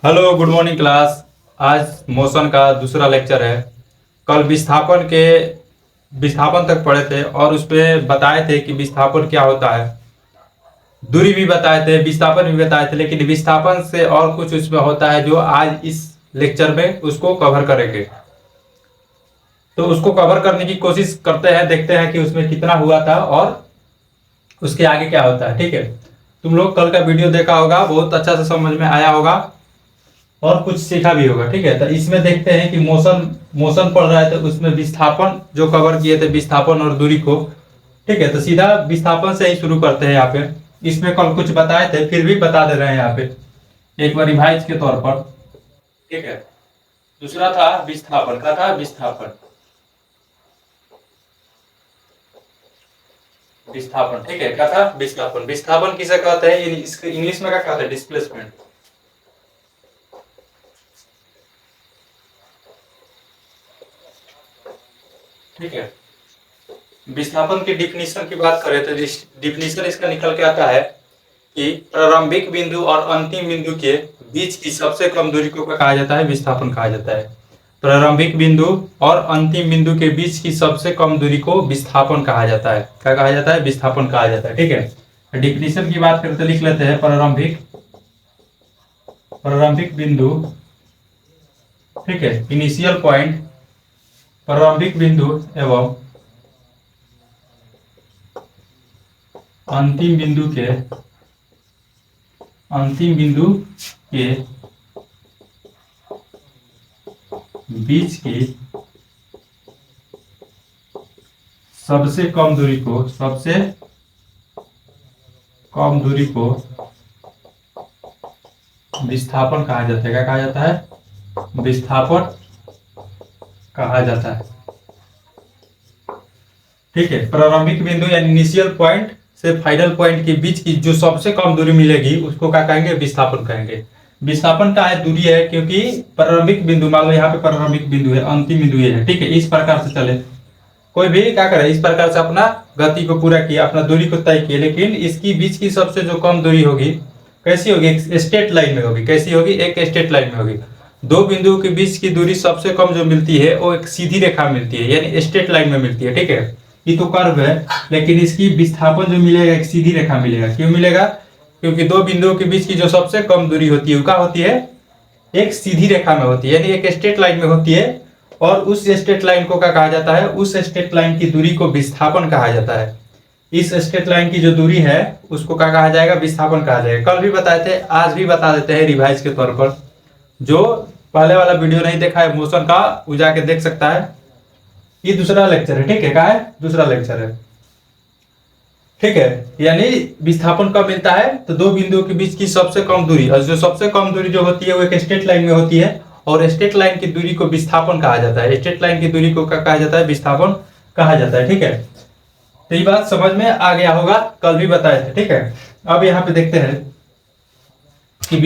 Hello, good morning class. आज motion का दूसरा लेक्चर है। कल विस्थापन तक पढ़े थे और उस पे बताए थे कि विस्थापन क्या होता है। दूरी भी बताए थे, विस्थापन भी बताए थे, लेकिन विस्थापन से और कुछ उसमें होता है जो आज इस लेक्चर में उसको कवर करेंगे। तो उसको कवर करने की कोशिश करते हैं, देखते हैं कि उसमें कितना हुआ था और उसके आगे क्या होता है। ठीक है, तुम लोग कल का वीडियो देखा होगा, बहुत अच्छा से समझ में आया होगा और कुछ सीखा भी होगा। ठीक है, तो इसमें देखते हैं कि मोशन मोशन पढ़ रहा है, तो उसमें विस्थापन जो कवर किए थे, विस्थापन और दूरी को। ठीक है, तो सीधा विस्थापन से ही शुरू करते हैं। यहाँ पे इसमें कल कुछ बताए थे, फिर भी बता दे रहे हैं यहाँ पे एक बार रिवाइज के तौर पर। ठीक है, दूसरा था विस्थापन। क्या था? विस्थापन। विस्थापन, ठीक है, क्या था? विस्थापन। विस्थापन किसे कहते हैं? इसके इंग्लिश में क्या कहते हैं? डिस्प्लेसमेंट। ठीक है, विस्थापन की डिफिनीशन की बात करें तो डिफिनीशन इसका निकल के आता है कि प्रारंभिक बिंदु और अंतिम बिंदु के बीच की सबसे कम दूरी को क्या कहा जाता है? विस्थापन कहा जाता है। प्रारंभिक बिंदु और अंतिम बिंदु के बीच की सबसे कम दूरी को विस्थापन कहा जाता है। क्या कहा जाता है? विस्थापन कहा जाता है। ठीक है, डिफिनीशन की बात करते लिख लेते हैं। प्रारंभिक बिंदु, ठीक है, इनिशियल पॉइंट, प्रारंभिक बिंदु एवं अंतिम बिंदु के बीच की सबसे कम दूरी को विस्थापन कहा जाता है। क्या कहा जाता है? विस्थापन कहा जाता है। ठीक है, प्रारंभिक बिंदु यानी इनिशियल पॉइंट से फाइनल पॉइंट के बीच की जो सबसे कम दूरी मिलेगी उसको क्या कहेंगे? विस्थापन कहेंगे। विस्थापन का है दूरी है, क्योंकि प्रारंभिक बिंदु, मान लो यहाँ पे प्रारंभिक बिंदु है, अंतिम बिंदु ये है। ठीक है, इस प्रकार से चले, कोई भी क्या करे, इस प्रकार से अपना गति को पूरा किया, अपना दूरी को तय किया, लेकिन इसकी बीच की सबसे जो कम दूरी होगी कैसी होगी? एक स्ट्रेट लाइन में होगी। कैसी होगी? एक स्ट्रेट लाइन में होगी। दो बिंदुओं के बीच की दूरी सबसे कम जो मिलती है वो एक सीधी रेखा मिलती है, यानी स्ट्रेट लाइन में मिलती है। ठीक है, ये तो कर्व है, लेकिन इसकी विस्थापन जो मिलेगा एक सीधी रेखा मिलेगा। क्यों मिलेगा? क्योंकि दो बिंदुओं के बीच की जो सबसे कम दूरी होती है वो क्या होती है? एक सीधी रेखा में होती है, यानी एक स्ट्रेट लाइन में होती है। और उस स्ट्रेट लाइन को क्या कहा जाता है? उस स्ट्रेट लाइन की दूरी को विस्थापन कहा जाता है। इस स्ट्रेट लाइन की जो दूरी है उसको क्या कहा जाएगा? विस्थापन कहा जाएगा। कल भी बताए थे, आज भी बता देते हैं रिवाइज के तौर पर। जो पहले वाला वीडियो नहीं देखा है मोशन का, वो जाके देख सकता है। ये दूसरा लेक्चर है। ठीक है, क्या है? दूसरा लेक्चर है। ठीक है, यानी विस्थापन कब मिलता है? तो दो बिंदुओं के बीच की सबसे कम दूरी, और जो सबसे कम दूरी जो होती है वो एक स्ट्रेट लाइन में होती है, और स्ट्रेट लाइन की दूरी को विस्थापन कहा जाता है। स्ट्रेट लाइन की दूरी को क्या कहा जाता है? विस्थापन कहा जाता है। ठीक है, तो ये बात समझ में आ गया होगा, कल भी बताए थे। ठीक है, अब यहाँ पे देखते हैं कि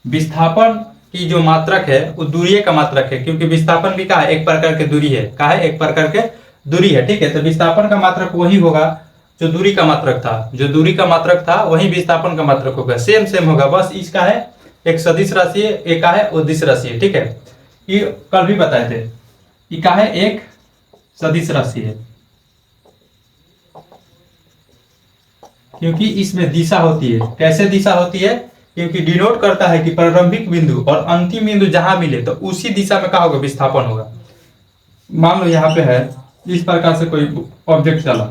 विस्थापन की जो मात्रक है वो दूरी का मात्रक है, क्योंकि विस्थापन भी क्या है? एक प्रकार की दूरी है। क्या है? एक प्रकार के दूरी है। ठीक है, तो विस्थापन का मात्रक वही होगा जो दूरी का मात्रक था। जो दूरी का मात्रक था वही विस्थापन का मात्रक होगा। सेम होगा, बस इसका है एक सदिश राशि है, एक का है उद्दिश राशि है। ठीक है, ये कल भी बताए थे। ये का है? एक सदिश राशि है, क्योंकि इसमें दिशा होती है। कैसे दिशा होती है? क्योंकि डिनोट करता है कि प्रारंभिक बिंदु और अंतिम बिंदु जहां मिले तो उसी दिशा में क्या होगा? विस्थापन होगा। मान लो यहाँ पे है, इस प्रकार से कोई ऑब्जेक्ट चला,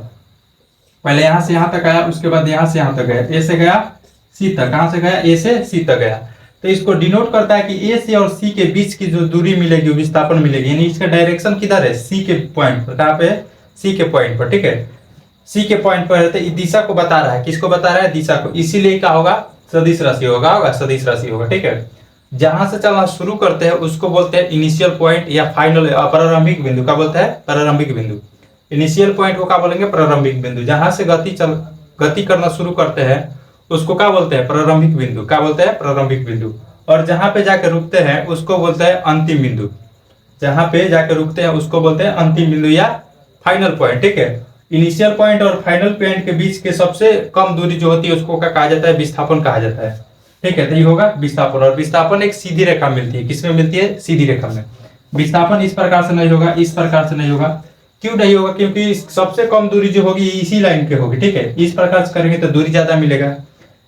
पहले यहां से यहां तक आया, उसके बाद यहां से यहां तक गया, ए से गया सी तक। कहां से गया? ए से सी तक गया। तो इसको डिनोट करता है कि ए से और सी के बीच की जो दूरी मिलेगी विस्थापन मिलेगी, यानी इसका डायरेक्शन किधर है? सी के पॉइंट पर। कहां पे? सी के पॉइंट पर। ठीक है, सी के पॉइंट पर है, तो दिशा को बता रहा है। किसको बता रहा है? दिशा को। इसीलिए क्या होगा? सदिश राशि होगा सदिश राशि होगा। ठीक है, जहां से चलना शुरू करते हैं उसको बोलते हैं इनिशियल पॉइंट या फाइनल, प्रारंभिक बिंदु। क्या बोलते हैं? प्रारंभिक बिंदु। इनिशियल पॉइंट को क्या बोलेंगे? प्रारंभिक बिंदु। जहां से गति करना शुरू करते हैं उसको क्या बोलते हैं? प्रारंभिक बिंदु। क्या बोलते हैं? प्रारंभिक बिंदु। और जहां पे जाकर रुकते हैं उसको बोलते हैं अंतिम बिंदु। जहां पे जाकर रुकते हैं उसको बोलते हैं अंतिम बिंदु या फाइनल पॉइंट। ठीक है, इनिशियल पॉइंट और फाइनल पॉइंट के बीच के सबसे कम दूरी जो होती है उसको क्या कहा जाता है? विस्थापन कहा जाता है। ठीक है, तो ये होगा विस्थापन। और विस्थापन एक सीधी रेखा मिलती है, किसमें मिलती है? सीधी रेखा में। विस्थापन इस प्रकार से नहीं होगा, इस प्रकार से नहीं होगा। क्यों नहीं होगा? क्योंकि सबसे कम दूरी जो होगी इसी लाइन पे होगी। ठीक है, इस प्रकार से करेंगे तो दूरी ज्यादा मिलेगा,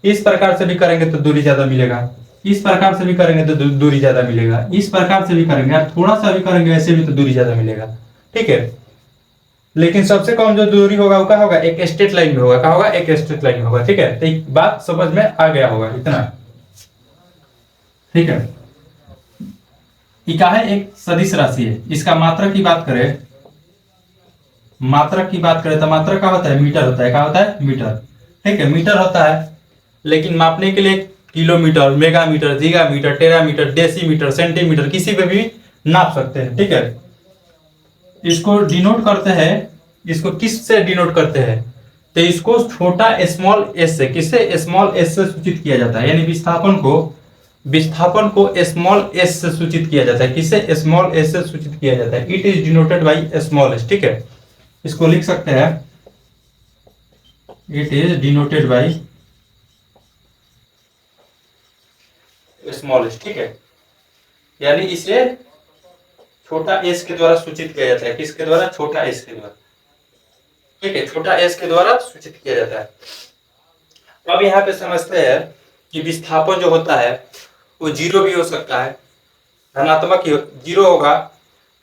इस प्रकार से भी करेंगे तो दूरी ज्यादा मिलेगा, इस प्रकार से भी करेंगे तो दूरी ज्यादा मिलेगा, इस प्रकार से भी करेंगे, आप थोड़ा सा भी करेंगे ऐसे भी तो दूरी ज्यादा मिलेगा। ठीक है, लेकिन सबसे कम जो दूरी होगा वो क्या होगा? एक स्ट्रेट लाइन में होगा। क्या होगा? एक स्ट्रेट लाइन में होगा। ठीक है, तो एक बात समझ में आ गया होगा इतना। ठीक है, ये क्या है? एक सदिश राशि है। इसका मात्रक की बात करें, मात्रक की बात करें तो मात्रक क्या होता है? मीटर होता है। क्या होता है? मीटर। ठीक है, मीटर होता है, लेकिन मापने के लिए किलोमीटर, मेगामीटर, जीगामीटर, टेरामीटर, डेसीमीटर, सेंटीमीटर किसी पे भी नाप सकते हैं। ठीक है, इसको डिनोट करते हैं, इसको किस से डिनोट करते हैं? तो इसको छोटा स्मॉल एस से, किससे? स्मॉल एस से सूचित किया जाता है। यानी विस्थापन को स्मॉल एस से सूचित किया जाता है। किससे? स्मॉल एस से सूचित किया जाता है। It is denoted by small S. ठीक है, इसको लिख सकते हैं, it is denoted by small S. ठीक है, यानी इसे छोटा एस के द्वारा सूचित किया जाता है। किसके द्वारा? छोटा एस के द्वारा। ठीक है, छोटा एस के द्वारा सूचित किया जाता है। अब यहाँ पे समझते हैं कि विस्थापन जो होता है वो जीरो भी हो सकता है, धनात्मक जीरो होगा।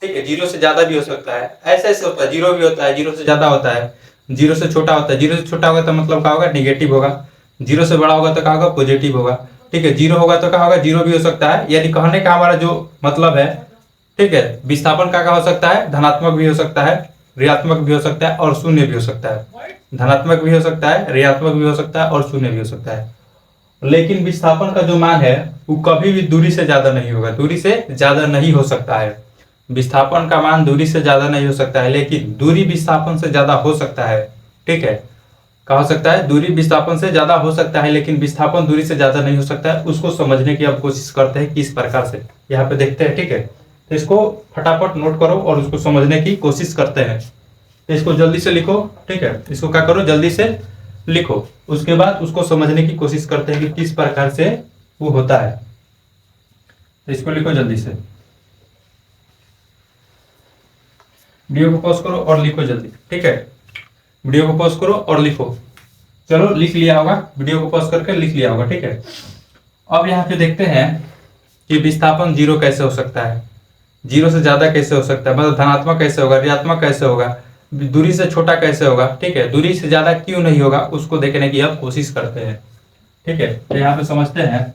ठीक है, जीरो से ज्यादा भी हो सकता है। ऐसे ऐसे होता है, जीरो भी होता है, जीरो से ज्यादा होता है, जीरो से छोटा होता है। जीरो से छोटा होगा तो मतलब क्या होगा? निगेटिव होगा। जीरो से बड़ा होगा तो क्या होगा? पॉजिटिव होगा। ठीक है, जीरो होगा तो क्या होगा? जीरो भी हो सकता है। यानी कहने का हमारा जो मतलब है, ठीक है, विस्थापन का हो सकता है, धनात्मक भी हो सकता है, ऋणात्मक भी हो सकता है और शून्य भी हो सकता है। धनात्मक भी हो सकता है, ऋणात्मक भी हो सकता है और शून्य भी हो सकता है। लेकिन विस्थापन का जो मान है वो कभी भी दूरी से ज्यादा नहीं होगा, दूरी से ज्यादा नहीं हो सकता है। विस्थापन का मान दूरी से ज्यादा नहीं हो सकता है, लेकिन दूरी विस्थापन से ज्यादा हो सकता है। ठीक है, कहा सकता है दूरी विस्थापन से ज्यादा हो सकता है, लेकिन विस्थापन दूरी से ज्यादा नहीं हो सकता है। उसको समझने की अब कोशिश करते हैं किस प्रकार से, यहाँ पे देखते हैं। ठीक है, तो इसको फटाफट नोट करो और उसको समझने की कोशिश करते हैं। तो इसको जल्दी से लिखो। ठीक है, इसको क्या करो? जल्दी से लिखो, उसके बाद उसको समझने की कोशिश करते हैं कि किस प्रकार से वो होता है। तो इसको लिखो जल्दी से, वीडियो को पॉज करो और लिखो जल्दी। ठीक है, वीडियो को पॉज करो और लिखो। चलो, लिख लिया होगा, वीडियो को पॉज करके लिख लिया होगा। ठीक है, अब यहाँ पे देखते हैं कि विस्थापन जीरो कैसे हो सकता है, जीरो से ज्यादा कैसे हो सकता है, मतलब धनात्मक कैसे होगा, ऋणात्मक कैसे होगा, दूरी से छोटा कैसे होगा। ठीक है, दूरी से ज्यादा क्यों नहीं होगा उसको देखने की अब कोशिश करते हैं। ठीक है, तो यहाँ पे समझते हैं।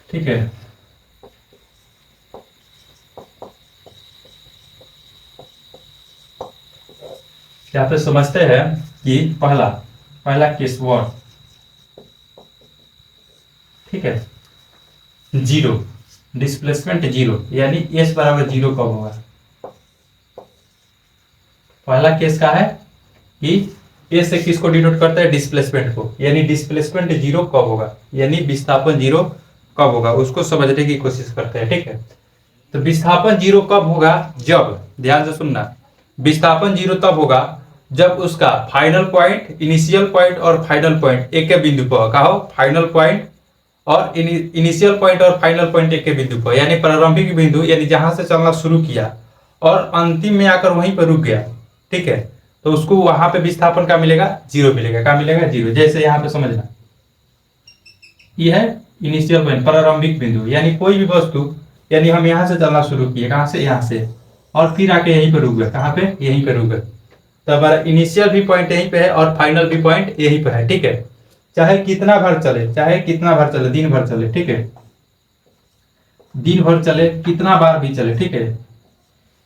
ठीक है, यहाँ पे समझते हैं कि पहला पहला केस वर्ड, ठीक है, जीरो, डिस्प्लेसमेंट जीरो, यानी एस बराबर जीरो कब होगा? पहला केस का है कि एस से किसको डिनोट करता है? डिस्प्लेसमेंट को। यानी डिस्प्लेसमेंट जीरो कब होगा, यानी विस्थापन जीरो कब होगा, उसको समझने की कोशिश करते हैं। ठीक है, तो विस्थापन जीरो कब होगा? जब, ध्यान से सुनना, विस्थापन जीरो तब होगा जब उसका फाइनल पॉइंट, इनिशियल पॉइंट और फाइनल पॉइंट एक के बिंदु पर, कहो फाइनल पॉइंट और इनिशियल पॉइंट और फाइनल पॉइंट एक के बिंदु पर, यानी प्रारंभिक बिंदु, यानी जहां से चलना शुरू किया और अंतिम में आकर वहीं पर रुक गया। ठीक है, तो उसको वहां पे विस्थापन का मिलेगा? जीरो मिलेगा। क्या मिलेगा? जीरो। जैसे यहाँ पे समझना, ये है इनिशियल पॉइंट, प्रारंभिक बिंदु, यानी कोई भी वस्तु, यानी हम यहाँ से चलना शुरू किए, कहाँ से? यहाँ से, और फिर आके यहीं पर रुक गए। कहाँ पे? यहीं पर रुक गए। तो हमारा इनिशियल भी पॉइंट यहीं पे है और फाइनल भी पॉइंट यहीं पे है। ठीक है, चाहे कितना भर चले, चाहे कितना भर चले, दिन भर चले, ठीक है, दिन भर चले, कितना बार भी चले, ठीक है,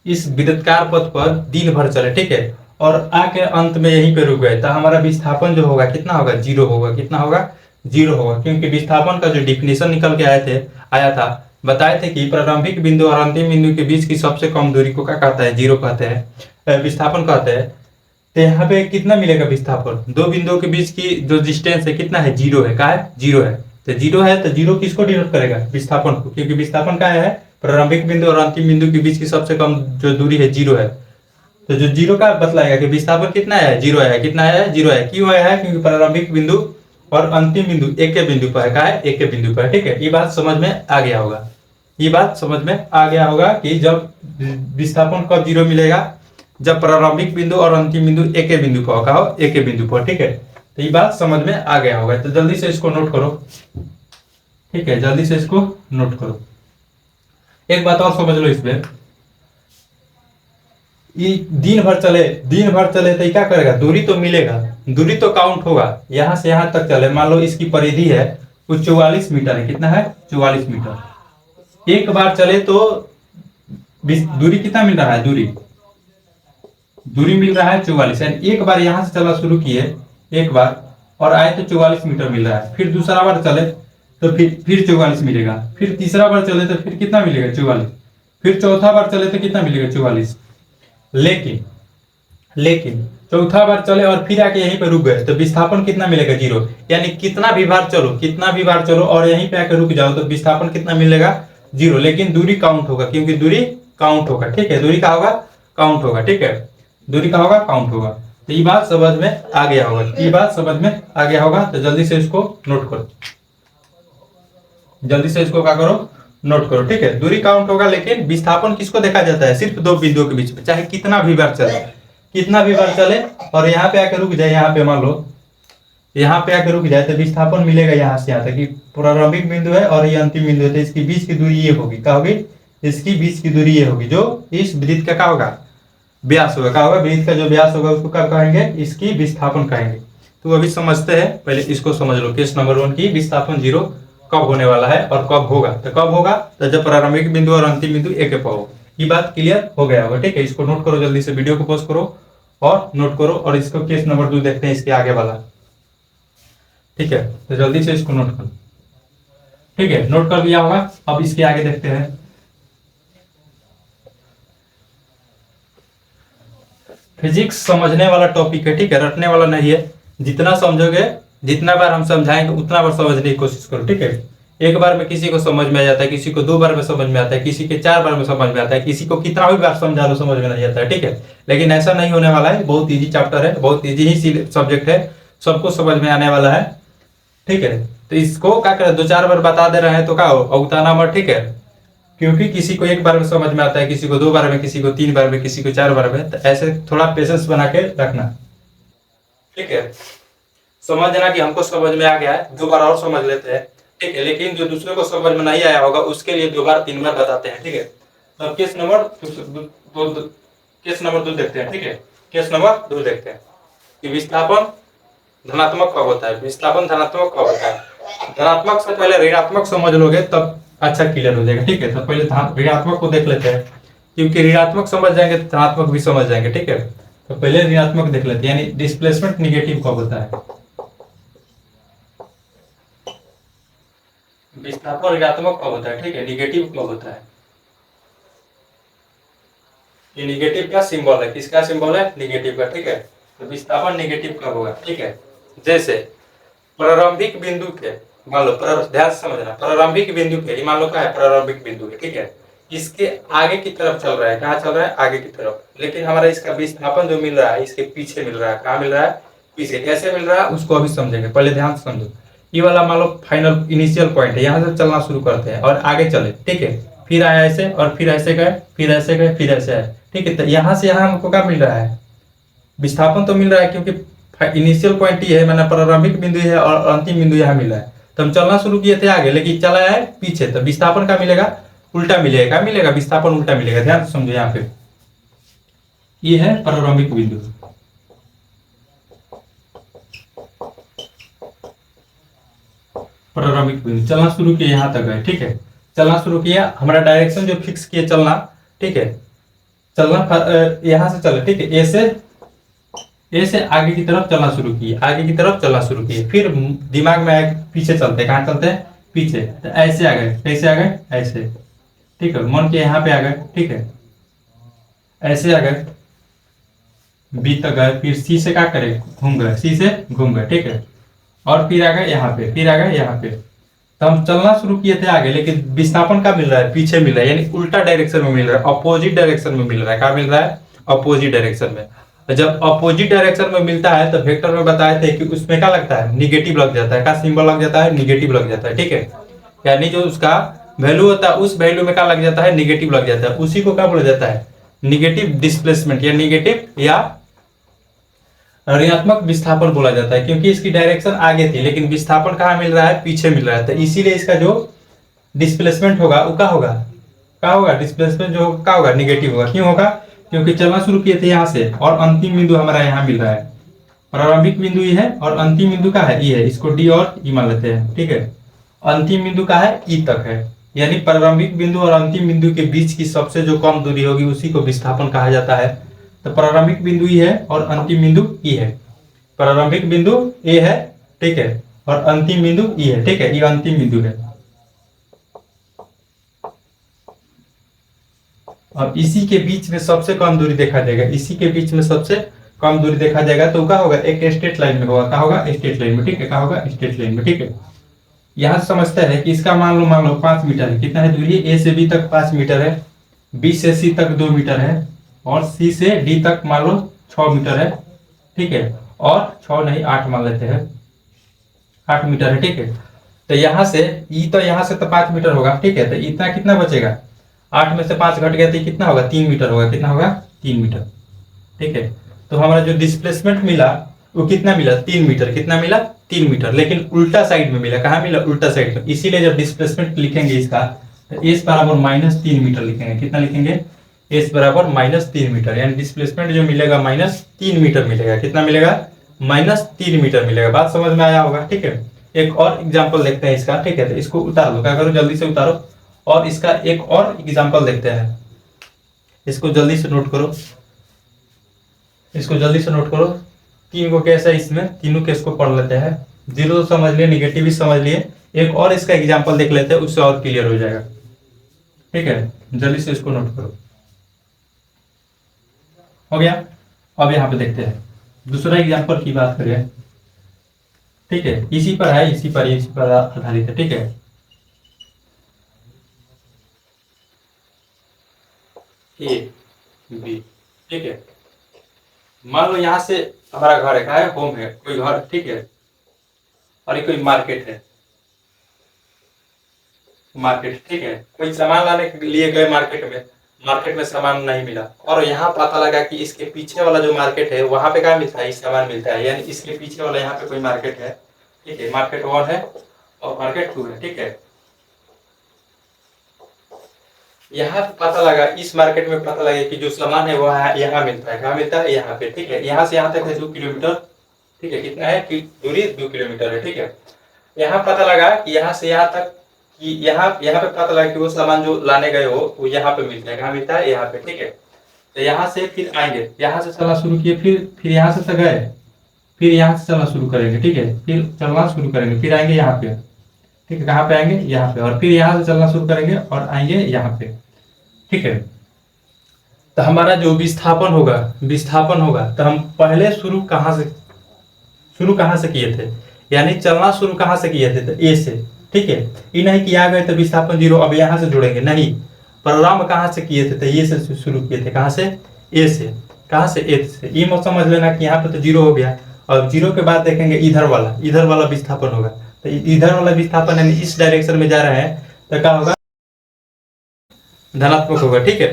इस विद्युतकार पथ पर दिन भर चले, ठीक है, और आके अंत में यहीं पे रुक गए, तो हमारा विस्थापन जो होगा कितना होगा? जीरो होगा। कितना होगा? जीरो होगा। क्योंकि विस्थापन का जो डिफिनेशन निकल के आया था, बताए थे कि प्रारंभिक बिंदु और अंतिम बिंदु के बीच की सबसे कम दूरी को क्या कहता है? जीरो कहते हैं, विस्थापन कहते हैं। तो यहाँ पे कितना मिलेगा विस्थापन? दो बिंदुओं के बीच की जो डिस्टेंस है कितना है? जीरो है। क्या है? जीरो है। तो जीरो है, तो जीरो किसको डिनोट करेगा? विस्थापन को, क्योंकि विस्थापन क्या है? प्रारंभिक बिंदु और अंतिम बिंदु के बीच की सबसे कम जो दूरी है 0 है। तो जो 0 का बतलाएगा कि विस्थापन कितना है, 0 है। कितना है, 0 है। क्यों है, क्योंकि प्रारंभिक बिंदु और अंतिम बिंदु एक के बिंदु पर है। कहा है, एक के बिंदु पर। ठीक है, ये बात समझ में आ गया होगा। ये बात समझ में आ गया होगा कि जब विस्थापन कब 0 मिलेगा, जब प्रारंभिक बिंदु और अंतिम बिंदु एक के बिंदु पर होगा, एक के बिंदु पर। ठीक है, तो ये बात समझ में आ गया होगा। तो जल्दी से इसको नोट करो। ठीक है, जल्दी से इसको नोट करो। एक बात और समझ लो इसमें, ये दिन भर चले तो क्या करेगा, दूरी तो मिलेगा, दूरी तो काउंट होगा। यहां से यहां तक चले, मान लो इसकी परिधि है वो 44 मीटर है। कितना है, 44 मीटर। एक बार चले तो दूरी कितना मिल रहा है, दूरी मिल रहा है 44। यानी एक बार यहां से चला शुरू किए एक बार और आए तो 44 मीटर मिल रहा है। फिर दूसरा बार चले तो फिर 44 मिलेगा। फिर तीसरा बार चले तो फिर कितना मिलेगा, 44। फिर चौथा बार चले तो कितना मिलेगा, 44। लेकिन चौथा बार चले और फिर आके यहीं पे रुक गए तो विस्थापन कितना मिलेगा, 0। यानी कितना भी बार चलो और यहीं पे आके रुक जाओ तो विस्थापन कितना मिलेगा, 0। लेकिन दूरी काउंट होगा, क्योंकि दूरी काउंट होगा। ठीक है, दूरी का होगा, काउंट होगा। ठीक है, दूरी का होगा, काउंट होगा। तो ये बात समझ में आ गया होगा, ये बात समझ में आ गया होगा। तो जल्दी से इसको नोट करो, जल्दी से इसको क्या करो, नोट करो। ठीक है, दूरी काउंट होगा, लेकिन विस्थापन किसको देखा जाता है, सिर्फ दो बिंदुओं के बीच में। चाहे कितना भी बार चले और यहाँ पे आकर रुक जाए, यहाँ पे मान लो यहाँ पे आकर रुक जाए तो विस्थापन मिलेगा यहाँ से यहाँ तक कि प्रारंभिक बिंदु है और ये अंतिम बिंदु है। तो इसकी बीच की दूरी ये होगी, क्या होगी, इसकी बीच की दूरी ये होगी, जो इस वृत्त का क्या होगा, व्यास होगा। क्या होगा, वृत्त का जो व्यास होगा उसको क्या कहेंगे, इसकी विस्थापन कहेंगे। तो अभी समझते हैं, पहले इसको समझ लो। केस नंबर 1 की विस्थापन 0 कब होने वाला है और कब होगा। तो कब होगा, तो जब प्रारंभिक बिंदु और अंतिम बिंदु एक पर हो। ये बात क्लियर हो गया होगा। ठीक है, इसको नोट करो, जल्दी से वीडियो को पॉज करो और नोट करो। और इसको केस नंबर 2 देखते हैं, इसके आगे वाला। ठीक है, तो जल्दी से इसको नोट करो। ठीक है, नोट कर लिया होगा। अब इसके आगे देखते हैं। फिजिक्स समझने वाला टॉपिक है। ठीक है, रटने वाला नहीं है। जितना समझोगे, जितना बार हम समझाएंगे उतना बार समझने की कोशिश करो। ठीक है, एक बार में किसी को समझ में आ जाता है, किसी को 2 बार में समझ में आता है, किसी के 4 बार में समझ में आता है, किसी को कितना भी बार समझा लो समझ में नहीं आता है। ठीक है, लेकिन ऐसा नहीं होने वाला है। बहुत इजी चैप्टर है, बहुत इजी ही सब्जेक्ट है, सबको समझ में आने वाला है। ठीक है, तो इसको क्या करें, 2-4 बार बता दे रहे हैं तो क्या हो, उगताना मत। ठीक है, क्योंकि किसी को 1 बार में समझ में आता है, किसी को 2 बार में, किसी को 3 बार में, किसी को 4 बार में। तो ऐसे थोड़ा पेशेंस बना के रखना। ठीक है, समझ देना कि हमको समझ में आ गया है, 2 बार और समझ लेते हैं। ठीक है, लेकिन जो दूसरे को समझ में नहीं आया होगा उसके लिए 2 बार 3 बार बताते हैं। ठीक है, तो केस नंबर 2 देखते हैं। ठीक है, केस नंबर 2 देखते हैं कि विस्थापन धनात्मक कब होता है। विस्थापन धनात्मक कब होता है, धनात्मक से पहले ऋणात्मक समझ लोगे तब अच्छा क्लियर हो जाएगा। ठीक है, तो पहले ऋणात्मक को देख लेते हैं, क्योंकि ऋणात्मक समझ जाएंगे तो धनात्मक भी समझ जाएंगे। ठीक है, तो पहले ऋणात्मक देख लेते हैं, यानी डिस्प्लेसमेंट निगेटिव कब होता है। विस्थापन ऋणात्मक कब होता है। ठीक है, निगेटिव कब होता है। ये निगेटिव का सिंबल है, किसका सिंबल है, निगेटिव का। ठीक है, तो विस्थापन निगेटिव कब होगा। ठीक है, जैसे प्रारंभिक बिंदु के, मान लो ध्यान से समझना, प्रारंभिक बिंदु के, मान लो क्या है, प्रारंभिक बिंदु है। ठीक है, इसके आगे की तरफ चल रहा है, कहाँ चल रहा है, आगे की तरफ। लेकिन हमारा इसका विस्थापन जो मिल रहा है इसके पीछे मिल रहा है। कहाँ मिल रहा है, पीछे। कैसे मिल रहा है उसको अभी समझेंगे, पहले ध्यान से समझो। ये वाला मान लो फाइनल इनिशियल पॉइंट है, यहाँ से चलना शुरू करते हैं और आगे चले। ठीक है, फिर आया ऐसे और फिर ऐसे गए, फिर ऐसे गए, फिर ऐसे आए। ठीक है, तो यहाँ से यहाँ हमको क्या मिल रहा है, विस्थापन तो मिल रहा है, क्योंकि इनिशियल पॉइंट ये है, मैंने प्रारंभिक बिंदु है और अंतिम बिंदु यहाँ मिला है। तो हम चलना शुरू किए थे आगे, लेकिन चला है पीछे। तो विस्थापन का मिलेगा, उल्टा मिलेगा। क्या मिलेगा, विस्थापन उल्टा मिलेगा। ध्यान से समझो, यहाँ पे ये है प्रारंभिक बिंदु, प्रारंभिक बिंदु। चलना शुरू किया, यहाँ तक गए। ठीक है, चलना शुरू किया, हमारा डायरेक्शन जो फिक्स किए चलना। ठीक है, चलना यहाँ से चले। ठीक है, ए से आगे की तरफ चलना शुरू किए, आगे की तरफ चलना शुरू किए। फिर दिमाग में आए पीछे चलते हैं, कहाँ चलते हैं, पीछे। तो ऐसे आ गए, कैसे आ गए, ऐसे। ठीक है, मन के यहाँ पे आ गए। ठीक है, ऐसे आ गए, बी तक गए, फिर सी से क्या करे, घूम गए, सी से घूम गए। ठीक है, और फिर आ गए यहाँ पे, फिर आ गए यहाँ पे। तो हम चलना शुरू किए थे आगे, लेकिन विस्थापन का मिल रहा है पीछे मिल रहा है, यानी उल्टा डायरेक्शन में मिल रहा है, अपोजिट डायरेक्शन में मिल रहा है। क्या मिल रहा है? अपोजिट डायरेक्शन में। जब अपोजिट डायरेक्शन में मिलता है तो वेक्टर में बताए थे कि उसमें क्या लगता है? निगेटिव लग जाता है। क्या सिंबल लग जाता है? निगेटिव लग जाता है। ठीक है, यानी जो उसका वैल्यू होता है उस वैल्यू में क्या लग जाता है? निगेटिव लग जाता है। उसी को क्या बोला जाता है? निगेटिव डिस्प्लेसमेंट या निगेटिव या ऋणात्मक विस्थापन बोला जाता है, क्योंकि इसकी डायरेक्शन आगे थी लेकिन विस्थापन कहाँ मिल रहा है? पीछे मिल रहा है। तो इसीलिए इसका जो डिस्प्लेसमेंट होगा वो क्या होगा? क्या होगा? डिस्प्लेसमेंट जो क्या होगा? निगेटिव होगा। क्यों होगा? क्योंकि चलना शुरू किए थे यहाँ से और अंतिम बिंदु हमारा यहाँ मिल रहा है। प्रारंभिक बिंदु ये है और अंतिम बिंदु का है ई है, इसको डी और ई मान लेते हैं। ठीक है, अंतिम बिंदु का है ई तक है, यानी प्रारंभिक बिंदु और अंतिम बिंदु के बीच की सबसे जो कम दूरी होगी उसी को विस्थापन कहा जाता है। तो प्रारंभिक बिंदु ई है और अंतिम बिंदु ई है। प्रारंभिक बिंदु ए है, ठीक है, और अंतिम बिंदु ई है। ठीक है, ये अंतिम बिंदु है। अब इसी के बीच में सबसे कम दूरी देखा जाएगा, इसी के बीच में सबसे कम दूरी देखा जाएगा तो क्या होगा? एक स्ट्रेट लाइन में होगा। क्या होगा? स्ट्रेट लाइन में। ठीक है, क्या होगा? स्ट्रेट लाइन में। ठीक है, यहाँ से समझते हैं कि इसका मान लो 5 मीटर है। कितना है दूरी? ए से बी तक 5 मीटर है, बी से सी तक 2 मीटर है और सी से डी तक मान लो 6 मीटर है। ठीक है, और 6 नहीं 8 मान लेते हैं, 8 मीटर है। ठीक है, तो यहाँ से ई तो यहाँ से तो 5 मीटर होगा। ठीक है, तो इतना कितना बचेगा? 8 में से 5 घट गया तो कितना होगा? 3 मीटर होगा। कितना होगा? 3 मीटर। ठीक है, तो हमारा जो डिस्प्लेसमेंट मिला वो कितना मिला? 3 मीटर। कितना मिला? 3 मीटर, लेकिन उल्टा साइड में मिला। कहाँ मिला? उल्टा साइड में। इसीलिए जब डिस्प्लेसमेंट लिखेंगे इसका तो एस बराबर -3 मीटर लिखेंगे। कितना लिखेंगे? एस बराबर -3 मीटर, यानी डिस्प्लेसमेंट जो मिलेगा -3 मीटर मिलेगा। कितना मिलेगा? -3 मीटर मिलेगा। बात समझ में आया होगा। ठीक है, एक और एग्जाम्पल देखते हैं इसका। ठीक है, तो इसको उतार लो, क्या करो? जल्दी से उतारो और इसका एक और एग्जाम्पल देखते हैं। इसको जल्दी से नोट करो, इसको जल्दी से नोट करो। 3 को केस है इसमें, तीनों केस को पढ़ लेते हैं। 0 तो समझ लिए, निगेटिव भी समझ लिए, एक और इसका एग्जाम्पल देख लेते हैं, उससे और क्लियर हो जाएगा। ठीक है, जल्दी से इसको नोट करो। हो गया? अब यहाँ पे देखते हैं दूसरा एग्जाम्पल की बात करें। ठीक है, इसी पर है, इसी पर आधारित है। ठीक है, ए बी। ठीक है, मान लो यहाँ से हमारा घर है, कहाँ है? होम है, कोई घर। ठीक है, और ये कोई मार्केट है, मार्केट। ठीक है, कोई सामान लाने के लिए गए मार्केट में सामान नहीं मिला और यहाँ पता लगा कि इसके पीछे वाला जो मार्केट है वहां पे क्या मिलता है? सामान मिलता है, यानी इसके पीछे वाला यहाँ पे कोई मार्केट है। ठीक है, मार्केट 1 है और मार्केट 2 है। ठीक है, यहाँ पता लगा, इस मार्केट में पता लगा कि जो सामान है वो यहाँ मिलता है। कहाँ मिलता है? यहाँ पे। ठीक है, यहाँ से यहाँ तक है 2 किलोमीटर। ठीक है, कितना है कि दूरी? 2 किलोमीटर है। ठीक है, यहाँ पता लगा कि यहाँ से यहाँ तक कि यहाँ पे पता लगा कि वो सामान जो लाने गए हो वो यहाँ पे मिलता है। कहाँ मिलता है? यहाँ पे। ठीक है, तो यहाँ से फिर आएंगे, यहाँ से चलना शुरू किए, फिर यहाँ से गए, फिर यहाँ से चलना शुरू करेंगे। ठीक है, फिर चलना शुरू करेंगे, फिर आएंगे यहाँ पे। ठीक है, कहाँ पे आएंगे? यहाँ पे, और फिर यहाँ से चलना शुरू करेंगे और आएंगे यहाँ पे। ठीक है, तो हमारा जो विस्थापन होगा तो हम पहले शुरू कहाँ से किए थे? यानी चलना शुरू कहाँ से किए थे? तो ए से। ठीक है, ये नहीं कि आ गए तो विस्थापन 0 अब यहाँ से जुड़ेंगे, नहीं। प्रारंभ कहाँ से किए थे? तो ये से शुरू किए थे। कहाँ से? ए से। कहाँ से? ए से। ये मत समझ लेना कि यहाँ पे तो 0 हो गया और 0 के बाद देखेंगे इधर वाला विस्थापन होगा। तो इधर वाला विस्थापन यानी इस डायरेक्शन में जा रहे हैं तो क्या होगा? धनात्मक होगा। ठीक है,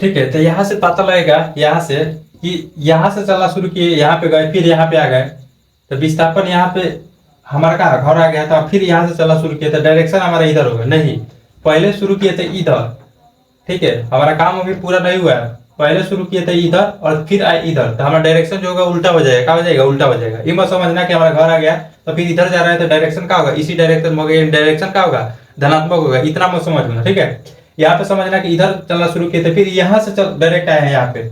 ठीक है, तो यहाँ से पता लगेगा, यहाँ से कि यहाँ से चलना शुरू किए, यहाँ पे गए, फिर यहाँ पे आ गए तो विस्थापन यहाँ पे हमारा का घर आ गया था। फिर यहाँ से चलना शुरू किया था, डायरेक्शन हमारा इधर होगा, नहीं, पहले शुरू किए थे इधर। ठीक है, हमारा काम अभी पूरा नहीं हुआ है, पहले शुरू किए थे इधर और फिर आए इधर, तो हमारा डायरेक्शन जो होगा उल्टा हो जाएगा। क्या हो जाएगा? उल्टा हो जाएगा। ये मत समझना कि हमारा घर आ गया तो फिर इधर जा रहा है तो डायरेक्शन क्या होगा? इसी डायरेक्शन में होगा, डायरेक्शन क्या होगा? धनात्मक होगा। इतना मत समझना। ठीक है, यहाँ पे समझना कि इधर चलना शुरू किए थे, फिर यहाँ से डायरेक्ट आए हैं यहाँ पे,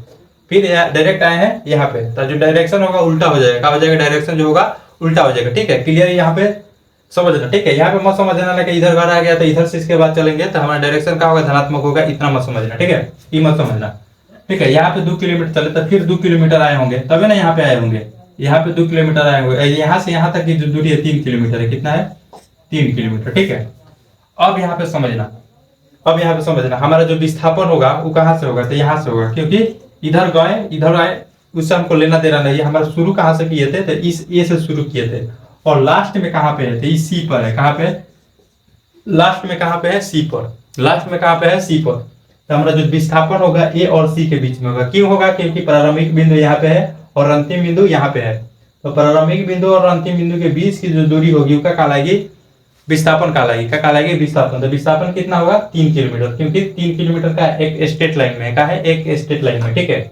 फिर डायरेक्ट आए हैं यहाँ पे, तो जो डायरेक्शन होगा उल्टा हो जाएगा। क्या हो जाएगा? डायरेक्शन जो होगा उल्टा हो जाएगा। ठीक है, क्लियर? यहाँ पे समझना। ठीक है, यहाँ पे मत समझना ना कि इधर घर आ गया तो इधर से इसके बाद चलेंगे तो हमारा डायरेक्शन क्या होगा? धनात्मक होगा। इतना मत समझना। ठीक है, ये मत समझना। ठीक है, यहाँ पे 2 किलोमीटर चले तो फिर 2 किलोमीटर आए होंगे तभी ना यहाँ पे आए होंगे, यहाँ पे 2 किलोमीटर आए हुए, यहाँ से यहाँ तक की जो दूरी है 3 किलोमीटर है। कितना है? 3 किलोमीटर। ठीक है, अब यहाँ पे समझना, अब यहाँ पे समझना हमारा जो विस्थापन होगा वो कहाँ से होगा? तो यहाँ से होगा, क्योंकि इधर गए इधर आए, उससे हमको लेना देना नहीं है। हमारा शुरू कहाँ से किए थे? तो इस ए से शुरू किए थे और लास्ट में कहाँ पे है? तो इस सी पर है। कहाँ पे? लास्ट में कहाँ पे है? सी पर। लास्ट में कहाँ पे है? सी पर। तो हमारा जो विस्थापन होगा ए और सी के बीच में होगा। क्यों होगा? क्योंकि प्रारंभिक बिंदु यहाँ पे है और अंतिम बिंदु यहाँ पे है। तो प्रारंभिक बिंदु और अंतिम बिंदु के बीच की जो दूरी होगी वो क्या कहलाएगी? विस्थापन कहलाएगी। क्या कहलाएगी? विस्थापन। तो विस्थापन कितना होगा? 3 किलोमीटर, क्योंकि 3 किलोमीटर का एक स्ट्रेट लाइन में का है, एक स्ट्रेट लाइन में। ठीक है,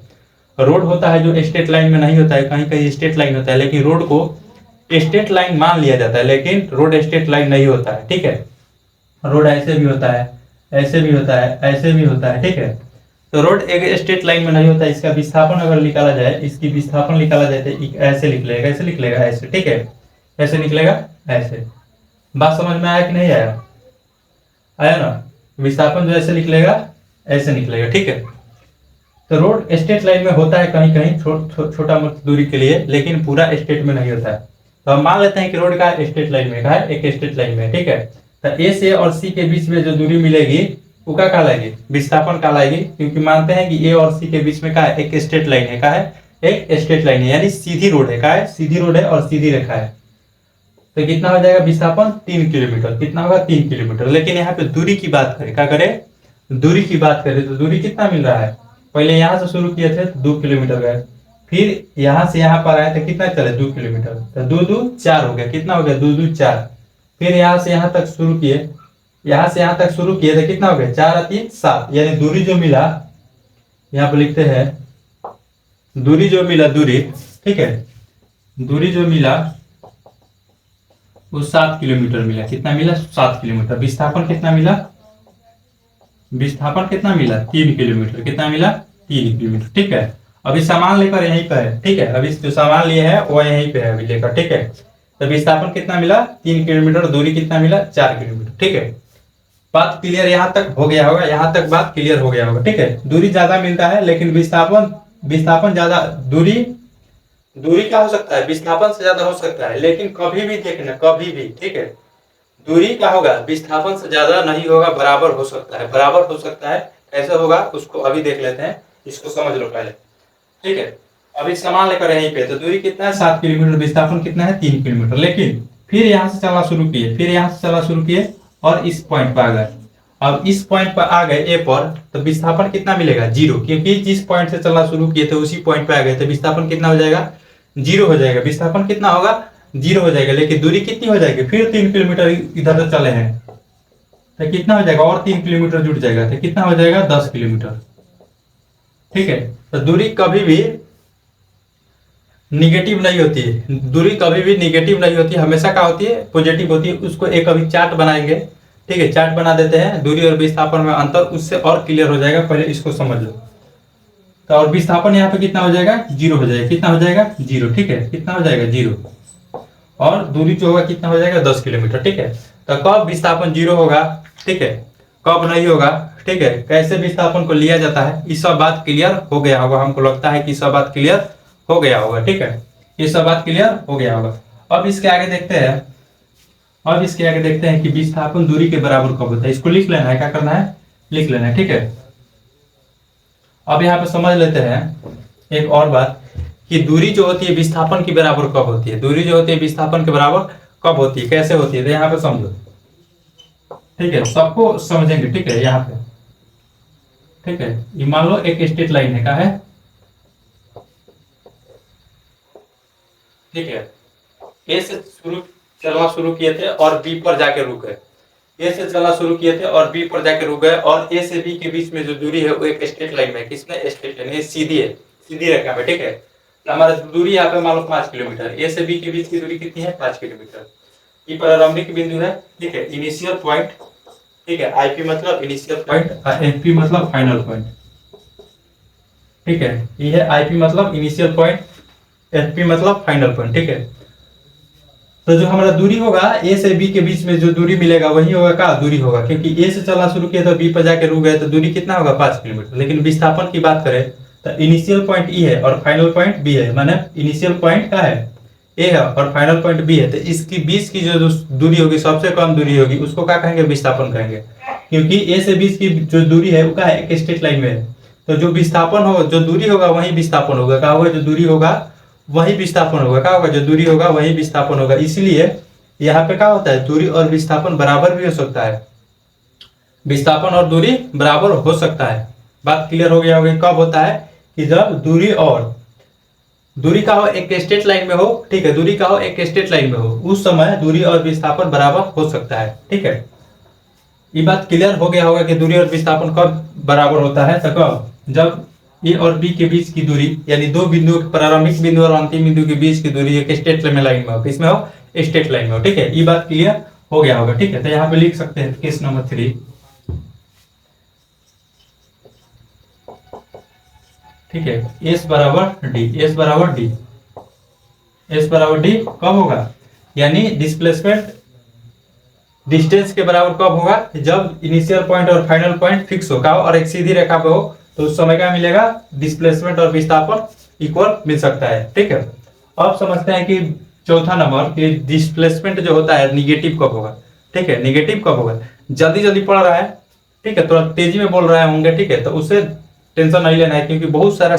रोड होता है जो स्ट्रेट लाइन में नहीं होता है, कहीं कहीं स्ट्रेट लाइन होता है, लेकिन रोड को स्ट्रेट लाइन मान लिया जाता है, लेकिन रोड स्ट्रेट लाइन नहीं होता है। ठीक है, रोड ऐसे भी होता है, ऐसे भी होता है, ऐसे भी होता है। ठीक है, तो रोड एक स्ट्रेट लाइन में नहीं होता है। इसका विस्थापन अगर निकाला जाए, इसकी विस्थापन निकाला जाए तो ऐसे निकलेगा, ऐसे निकलेगा, ऐसे। ठीक है, ऐसे निकलेगा, ऐसे। बात समझ में आया कि नहीं आया? आया ना? विस्थापन जो ऐसे निकलेगा, ऐसे निकलेगा। ठीक है, तो रोड स्ट्रेट लाइन में होता है कहीं कहीं छोटा मोटा दूरी के लिए, लेकिन पूरा स्ट्रेट में नहीं होता है। तो हम मान लेते हैं कि रोड का स्ट्रेट लाइन में का है, एक स्ट्रेट लाइन में। ठीक है, तो ए से और सी के बीच में जो दूरी मिलेगी वो क्या कहलाएगी? विस्थापन कहलाएगी, क्योंकि मानते हैं कि ए और सी के बीच में का है, एक स्ट्रेट लाइन है। का है? एक स्ट्रेट लाइन है, यानी सीधी रोड है। का है? सीधी रोड है और सीधी रेखा है। तो कितना हो जाएगा विस्थापन? 3 किलोमीटर। कितना होगा? 3 किलोमीटर। लेकिन यहाँ पे दूरी की बात करें, क्या करें? दूरी की बात करें तो दूरी कितना मिल रहा है? पहले यहाँ से शुरू किए थे 2 किलोमीटर गए, फिर यहाँ से यहाँ पर आए तो कितना चले? 2 किलोमीटर। तो 2 2 4 हो गया। कितना हो गया? 2 2 4। फिर यहाँ से यहाँ तक शुरू किए, यहाँ से यहाँ तक शुरू किए तो कितना हो गया? 4 और 3 7। यानी दूरी जो मिला, यहाँ पे लिखते हैं दूरी जो मिला, दूरी। ठीक है, दूरी जो मिला वो 7 किलोमीटर मिला। कितना मिला? 7 किलोमीटर। विस्थापन कितना मिला? विस्थापन कितना मिला? 3 किलोमीटर। कितना मिला? 3 किलोमीटर। ठीक है, अभी सामान लेकर यहीं पर है। ठीक है, अभी जो सामान लिए है वो यहीं पे है अभी लेकर। ठीक है, तो विस्थापन कितना मिला? 3 किलोमीटर। दूरी कितना मिला? 4 किलोमीटर। ठीक है, बात क्लियर यहाँ तक हो गया होगा? यहाँ तक बात क्लियर हो गया होगा? ठीक है, दूरी ज्यादा मिलता है लेकिन विस्थापन ज्यादा, दूरी क्या हो सकता है? विस्थापन से ज्यादा हो सकता है, लेकिन कभी भी देखना, कभी भी। ठीक है, दूरी क्या होगा? विस्थापन से ज्यादा नहीं होगा, बराबर हो सकता है। बराबर हो सकता है, कैसे होगा उसको अभी देख लेते हैं, इसको समझ लो पहले। ठीक है, अभी सामान लेकर यहीं पे, तो दूरी कितना है? 7 किलोमीटर। विस्थापन कितना है? 3 किलोमीटर। लेकिन फिर यहाँ से चलना शुरू किए, फिर यहाँ से चलना शुरू किए और इस पॉइंट पर आ गए। अब इस पॉइंट पर आ गए ए पर, तो विस्थापन कितना मिलेगा? 0, क्योंकि जिस पॉइंट से चलना शुरू किए थे उसी पॉइंट पे आ गए, तो विस्थापन कितना हो जाएगा? 0 हो जाएगा। विस्थापन कितना होगा? 0 हो जाएगा। लेकिन दूरी कितनी हो जाएगी? फिर 3 किलोमीटर इधर से चले हैं तो कितना हो जाएगा? और 3 किलोमीटर जुड़ जाएगा, तो कितना हो जाएगा? 10 किलोमीटर। ठीक है, तो दूरी कभी भी निगेटिव नहीं होती है। दूरी कभी भी निगेटिव नहीं होती, हमेशा क्या होती है? पॉजिटिव होती है। उसको एक अभी चार्ट बनाएंगे। ठीक है, चार्ट बना देते हैं, दूरी और विस्थापन में अंतर, उससे और क्लियर हो जाएगा। पहले इसको समझ लो। तो और विस्थापन यहाँ पे कितना हो जाएगा? 0 हो जाएगा। कितना हो जाएगा? 0। ठीक है, कितना हो जाएगा? 0। और दूरी जो होगा कितना हो जाएगा? 10 किलोमीटर। ठीक है, तो कब विस्थापन 0 होगा? ठीक है, कब नहीं होगा? ठीक है, कैसे विस्थापन को लिया जाता है, ये सब बात क्लियर हो गया होगा। हमको लगता है कि सब बात क्लियर हो गया होगा। ठीक है, ये सब बात क्लियर हो गया होगा। अब इसके आगे देखते हैं, अब इसके आगे देखते हैं कि विस्थापन दूरी के बराबर कब होता है। इसको लिख लेना है, क्या करना है? लिख लेना है। ठीक है, अब यहाँ पे समझ लेते हैं एक और बात कि दूरी जो होती है विस्थापन के बराबर कब होती है। दूरी जो होती है विस्थापन के बराबर कब होती है, कैसे होती है, तो यहाँ पे समझो। ठीक है, सबको समझेंगे। ठीक है, यहाँ पे ठीक है, ये मान लो एक स्ट्रेट लाइन है, क्या है? ठीक है, ए से चलना शुरू किए थे और बी पर जाके रुक गए। ए से चलना शुरू किए थे और बी पर जाके रुक गए, और ए से बी के बीच में जो दूरी है वो एक स्ट्रेट लाइन में, किसमें? स्ट्रेट लाइन, ये सीधी है, सीधी रेखा में। ठीक है, तो हमारा दूरी यहाँ पे मान लो 5 किलोमीटर। ए से बी के बीच की दूरी कितनी है? 5 किलोमीटर। ये प्रारंभिक बिंदु है। ठीक है, इनिशियल पॉइंट। ठीक है, आईपी मतलब इनिशियल पॉइंट और एफपी मतलब फाइनल पॉइंट। ठीक है, ये है आईपी मतलब इनिशियल पॉइंट, एफपी मतलब फाइनल पॉइंट। ठीक है, तो जो हमारा दूरी होगा ए से बी के बीच में जो दूरी मिलेगा वही होगा, का दूरी होगा, क्योंकि ए से चलना शुरू किया तो बी पर जाके रुक गए, तो दूरी कितना होगा? 5 किलोमीटर। लेकिन विस्थापन की बात करें तो इनिशियल पॉइंट ई है और फाइनल पॉइंट बी है, माने इनिशियल पॉइंट क्या है ए है और फाइनल पॉइंट बी है, तो इसकी बीच की जो दूरी होगी, सबसे कम दूरी होगी, उसको क्या कहेंगे, विस्थापन कहेंगे। क्योंकि ए से बीच की जो दूरी है वो क्या है, एक स्ट्रेट लाइन में है, तो जो विस्थापन हो, जो दूरी होगा वही विस्थापन होगा, क्या होगा, जो दूरी होगा वही विस्थापन होगा, क्या होगा, जो दूरी होगा वही विस्थापन होगा। इसलिए यहाँ पे क्या होता है, दूरी और विस्थापन बराबर भी हो सकता है, विस्थापन और दूरी बराबर हो सकता है। बात क्लियर हो गया होगी। कब होता है कि जब दूरी का हो एक स्ट्रेट लाइन में हो, ठीक है, दूरी का हो एक स्ट्रेट लाइन में हो, उस समय दूरी और विस्थापन बराबर हो सकता है, ठीक है। ये बात क्लियर हो गया होगा कि दूरी और विस्थापन कब बराबर होता है, तो कब, जब ए और बी के बीच की दूरी, यानी दो बिंदु, प्रारंभिक बिंदु और अंतिम बिंदु के बीच की दूरी एक स्ट्रेट लाइन में हो, किसमें हो, स्ट्रेट लाइन में हो, ठीक है। ये बात क्लियर हो गया होगा, ठीक है। तो यहाँ पे लिख सकते हैं केस नंबर 3, ठीक है, एस बराबर डी, एस बराबर डी, एस बराबर डी कब होगा, यानी डिस्प्लेसमेंट डिस्टेंस के बराबर कब होगा, जब इनिशियल पॉइंट और फाइनल पॉइंट फिक्स होगा और एक सीधी रेखा पे हो, तो उस समय क्या मिलेगा, डिस्प्लेसमेंट और विस्थापन इक्वल मिल सकता है, ठीक है। अब समझते हैं कि चौथा नंबर कि डिस्प्लेसमेंट जो होता है निगेटिव कब होगा, ठीक है, निगेटिव कब होगा। जल्दी जल्दी पढ़ रहा है, ठीक है, थोड़ा तेजी में बोल रहे होंगे, ठीक है, तो उससे टेंशन नहीं लेना है, क्योंकि बहुत सारा